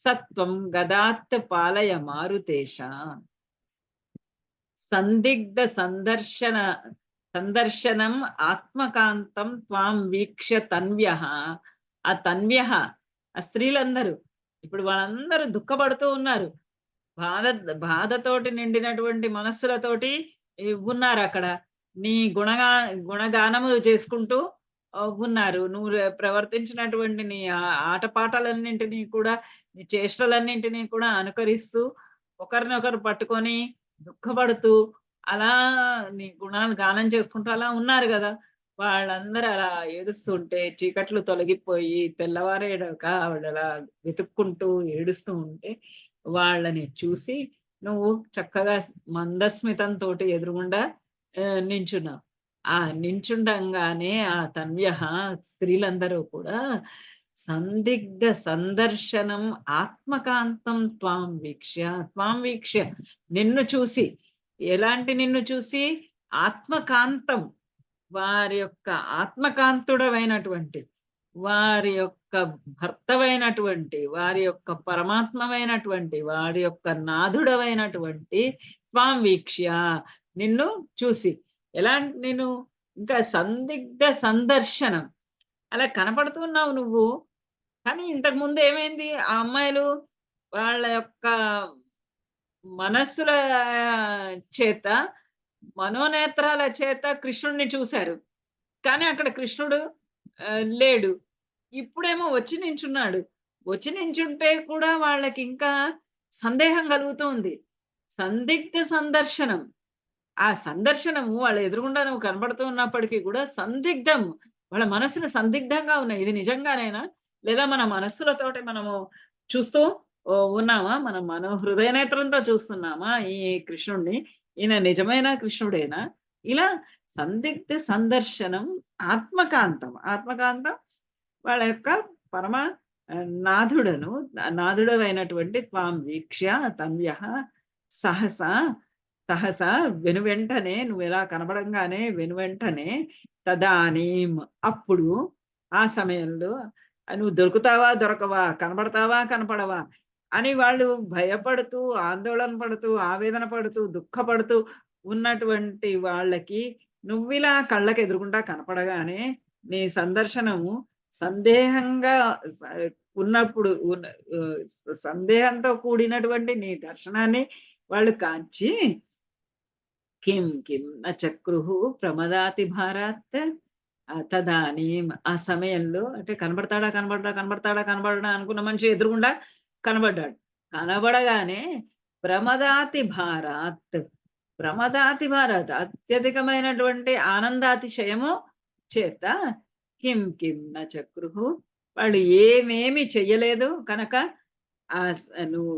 సత్వం గదాత్ పాలయ మారుతేష. సందిగ్ధ సందర్శనం ఆత్మకాంతం త్వాం వీక్ష్య తన్వ్యః, ఆ తన్వ్యః ఆ స్త్రీలందరూ ఇప్పుడు వాళ్ళందరూ దుఃఖపడుతూ ఉన్నారు, బాధతోటి నిండినటువంటి మనస్సులతోటి ఉన్నారు అక్కడ. నీ గుణగానములు చేసుకుంటూ ఉన్నారు. నువ్వు ప్రవర్తించినటువంటి నీ ఆటపాటలన్నింటినీ కూడా, నీ చేష్టలన్నింటినీ కూడా అనుకరిస్తూ, ఒకరినొకరు పట్టుకొని దుఃఖపడుతూ, అలా నీ గుణాలు గానం చేసుకుంటూ అలా ఉన్నారు గదా! వాళ్ళందరూ అలా ఏడుస్తుంటే, చీకట్లు తొలగిపోయి తెల్లవారేదాకా ఆవిడలా వెతుక్కుంటూ ఏడుస్తూ ఉంటే, వాళ్ళని చూసి నువ్వు చక్కగా మందస్మితంతోటి ఎదురుగుండా నించున్నావు. ఆ నించుండంగానే ఆ తన్వ్యః స్త్రీలందరూ కూడా సందిగ్ధ సందర్శనం ఆత్మకాంతం త్వాం వీక్ష్య నిన్ను చూసి, ఎలాంటి నిన్ను చూసి? ఆత్మకాంతం, వారి యొక్క ఆత్మకాంతుడవైనటువంటి, వారి యొక్క భర్తవైనటువంటి, వారి యొక్క పరమాత్మమైనటువంటి, వారి యొక్క నాథుడవైనటువంటి త్వాం వీక్ష్య నిన్ను చూసి. ఎలాంటి నేను? ఇంకా సందిగ్ధ సందర్శనం, అలా కనపడుతున్నావు నువ్వు. కానీ ఇంతకు ముందు ఏమైంది? ఆ అమ్మాయిలు వాళ్ళ యొక్క మనస్సుల చేత, మనోనేత్రాల చేత కృష్ణుడిని చూశారు. కానీ అక్కడ కృష్ణుడు లేడు. ఇప్పుడేమో వచ్చి నించున్నాడు. వచ్చి నించుంటే కూడా వాళ్ళకింకా సందేహం కలుగుతోంది. సందిగ్ధ సందర్శనం. ఆ సందర్శనము వాళ్ళ ఎదురుగుండా నువ్వు కనబడుతూ ఉన్నప్పటికీ కూడా సందిగ్ధం. వాళ్ళ మనసులు సందిగ్ధంగా ఉన్నాయి. ఇది నిజంగానేనా? లేదా మన మనస్సులతోటి మనము చూస్తూ ఉన్నామా? మనం మన హృదయనేత్రంతో చూస్తున్నామా ఈ కృష్ణుడిని? ఈయన నిజమైన కృష్ణుడేనా? ఇలా సందిగ్ధ సందర్శనం ఆత్మకాంతం. ఆత్మకాంతం వాళ్ళ యొక్క పరమ నాథుడవైనటువంటి త్వాం వీక్ష్య తన్వ్యః సహసా సహసా వెనువెంటనే, నువ్వు ఇలా కనబడంగానే వెనువెంటనే తదానీం అప్పుడు, ఆ సమయంలో నువ్వు దొరుకుతావా దొరకవా, కనబడతావా కనపడవా అని వాళ్ళు భయపడుతూ, ఆందోళన పడుతూ, ఆవేదన పడుతూ, దుఃఖపడుతూ ఉన్నటువంటి వాళ్ళకి నువ్విలా కళ్ళకి ఎదురుగుండా కనపడగానే నీ సందర్శనము సందేహంగా ఉన్నప్పుడు సందేహంతో కూడినటువంటి నీ దర్శనాన్ని వాళ్ళు కాంచి కిం కిం న చక్రుః ప్రమదాతి భారాత్ తదానీం ఆ సమయంలో, అంటే కనబడడా అనుకున్న మనిషి ఎదురుగుండా కనబడ్డాడు. కనబడగానే ప్రమదాతి భారాత్ అత్యధికమైనటువంటి ఆనందాతిశయము చేత కిం కిం న చక్రుః వాళ్ళు ఏమేమి చెయ్యలేదు కనుక నువ్వు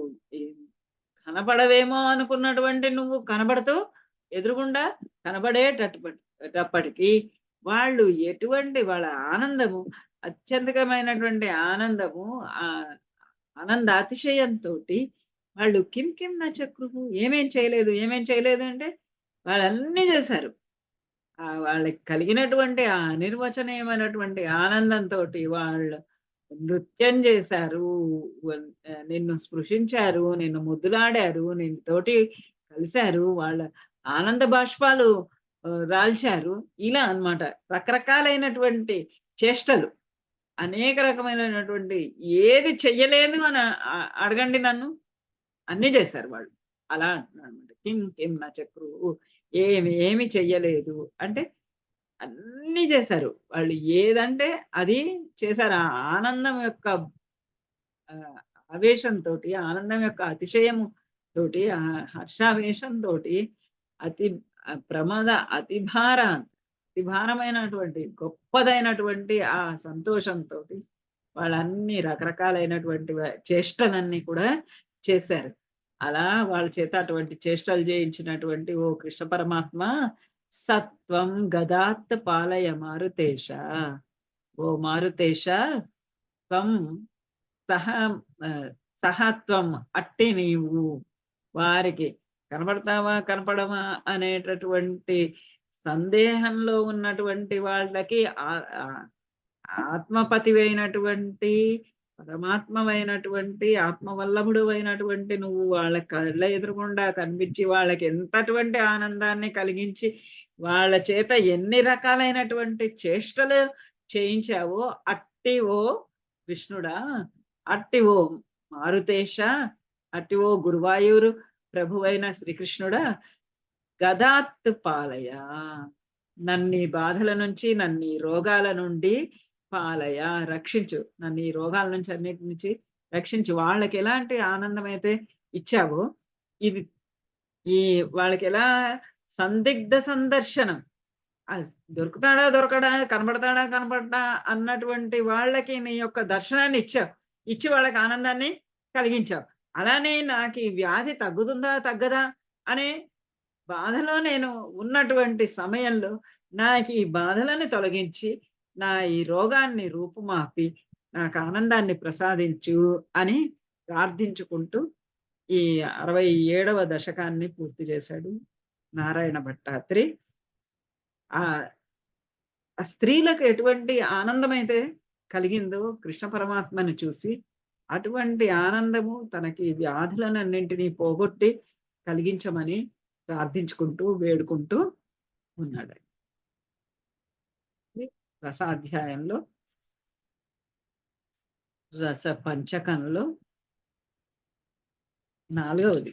కనబడవేమో అనుకున్నటువంటి నువ్వు కనబడుతూ ఎదురుగుండా కనబడేటప్పటికి వాళ్ళు ఎటువంటి వాళ్ళ ఆనందము, అత్యధికమైనటువంటి ఆనందము, ఆనందాతిశయంతో వాళ్ళు కిం కిం న చక్రుః ఏమేం చేయలేదు అంటే వాళ్ళన్నీ చేశారు. వాళ్ళకి కలిగినటువంటి ఆ అనిర్వచనీయమైనటువంటి ఆనందంతో వాళ్ళు నృత్యం చేశారు, నిన్ను స్పృశించారు, నిన్ను ముద్దులాడారు, నిన్నతోటి కలిశారు, వాళ్ళ ఆనంద బాష్పాలు రాల్చారు. ఇలా అన్నమాట. రకరకాలైనటువంటి చేష్టలు, అనేక రకమైనటువంటి, ఏది చెయ్యలేదు అని అడగండి నన్ను, అన్నీ చేశారు వాళ్ళు. అలా అంటున్నాడు. కిం కిం న చక్రుః ఏమి చెయ్యలేదు అంటే అన్నీ చేశారు వాళ్ళు. ఏదంటే అది చేశారు. ఆ ఆనందం యొక్క ఆవేశంతో, ఆనందం యొక్క అతిశయము తోటి, హర్షావేశంతో అతిభారమైనటువంటి గొప్పదైనటువంటి ఆ సంతోషంతో వాళ్ళన్ని రకరకాలైనటువంటి చేష్టలన్నీ కూడా చేశారు. అలా వాళ్ళ చేత అటువంటి చేష్టలు చేయించినటువంటి ఓ కృష్ణ పరమాత్మ, సత్వం గదాత్ పాలయ మారుతేశ, ఓ మారుతేశ త్వం సహత్వం అట్టి నీవు వారికి కనపడతావా కనపడమా అనేటటువంటి సందేహంలో ఉన్నటువంటి వాళ్ళకి ఆత్మపతివైనటువంటి, పరమాత్మమైనటువంటి, ఆత్మవల్లభుడు అయినటువంటి నువ్వు వాళ్ళ కళ్ళ ఎదురుగుండా కనిపించి వాళ్ళకి ఎంతటువంటి ఆనందాన్ని కలిగించి వాళ్ళ చేత ఎన్ని రకాలైనటువంటి చేష్టలు చేయించావో అట్టి ఓ కృష్ణుడా, అట్టి ఓ మారుతేశ, అట్టి ఓ గురువాయూరు ప్రభువైన శ్రీకృష్ణుడా, గదాత్ పాలయ నన్ను ఈ బాధల నుంచి, నన్ను ఈ రోగాల నుండి పాలయ, రక్షించు, నన్ను ఈ రోగాల నుంచి అన్నిటి నుంచి రక్షించు. వాళ్ళకి ఎలాంటి ఆనందం అయితే ఇచ్చావో, ఇది ఈ వాళ్ళకి ఎలా సందిగ్ధ సందర్శనం, దొరుకుతాడా దొరకడా, కనబడతాడా కనబడ్డా అన్నటువంటి వాళ్ళకి నీ యొక్క దర్శనాన్ని ఇచ్చావు. ఇచ్చి వాళ్ళకి ఆనందాన్ని కలిగించావు. అలానే నాకు ఈ వ్యాధి తగ్గుతుందా తగ్గదా అనే బాధలో నేను ఉన్నటువంటి సమయంలో నాకు ఈ బాధలని తొలగించి, నా ఈ రోగాన్ని రూపుమాపి నాకు ఆనందాన్ని ప్రసాదించు అని ప్రార్థించుకుంటూ ఈ 67వ దశకాన్ని పూర్తి చేశాడు నారాయణ భట్టాత్రి. ఆ స్త్రీలకు ఎటువంటి ఆనందమైతే కలిగిందో కృష్ణ పరమాత్మని చూసి, అటువంటి ఆనందము తనకి వ్యాధులనన్నింటినీ పోగొట్టి కలిగించమని ప్రార్థించుకుంటూ వేడుకుంటూ ఉన్నాడు. రసాధ్యాయంలో రస పంచకంలో 4వది.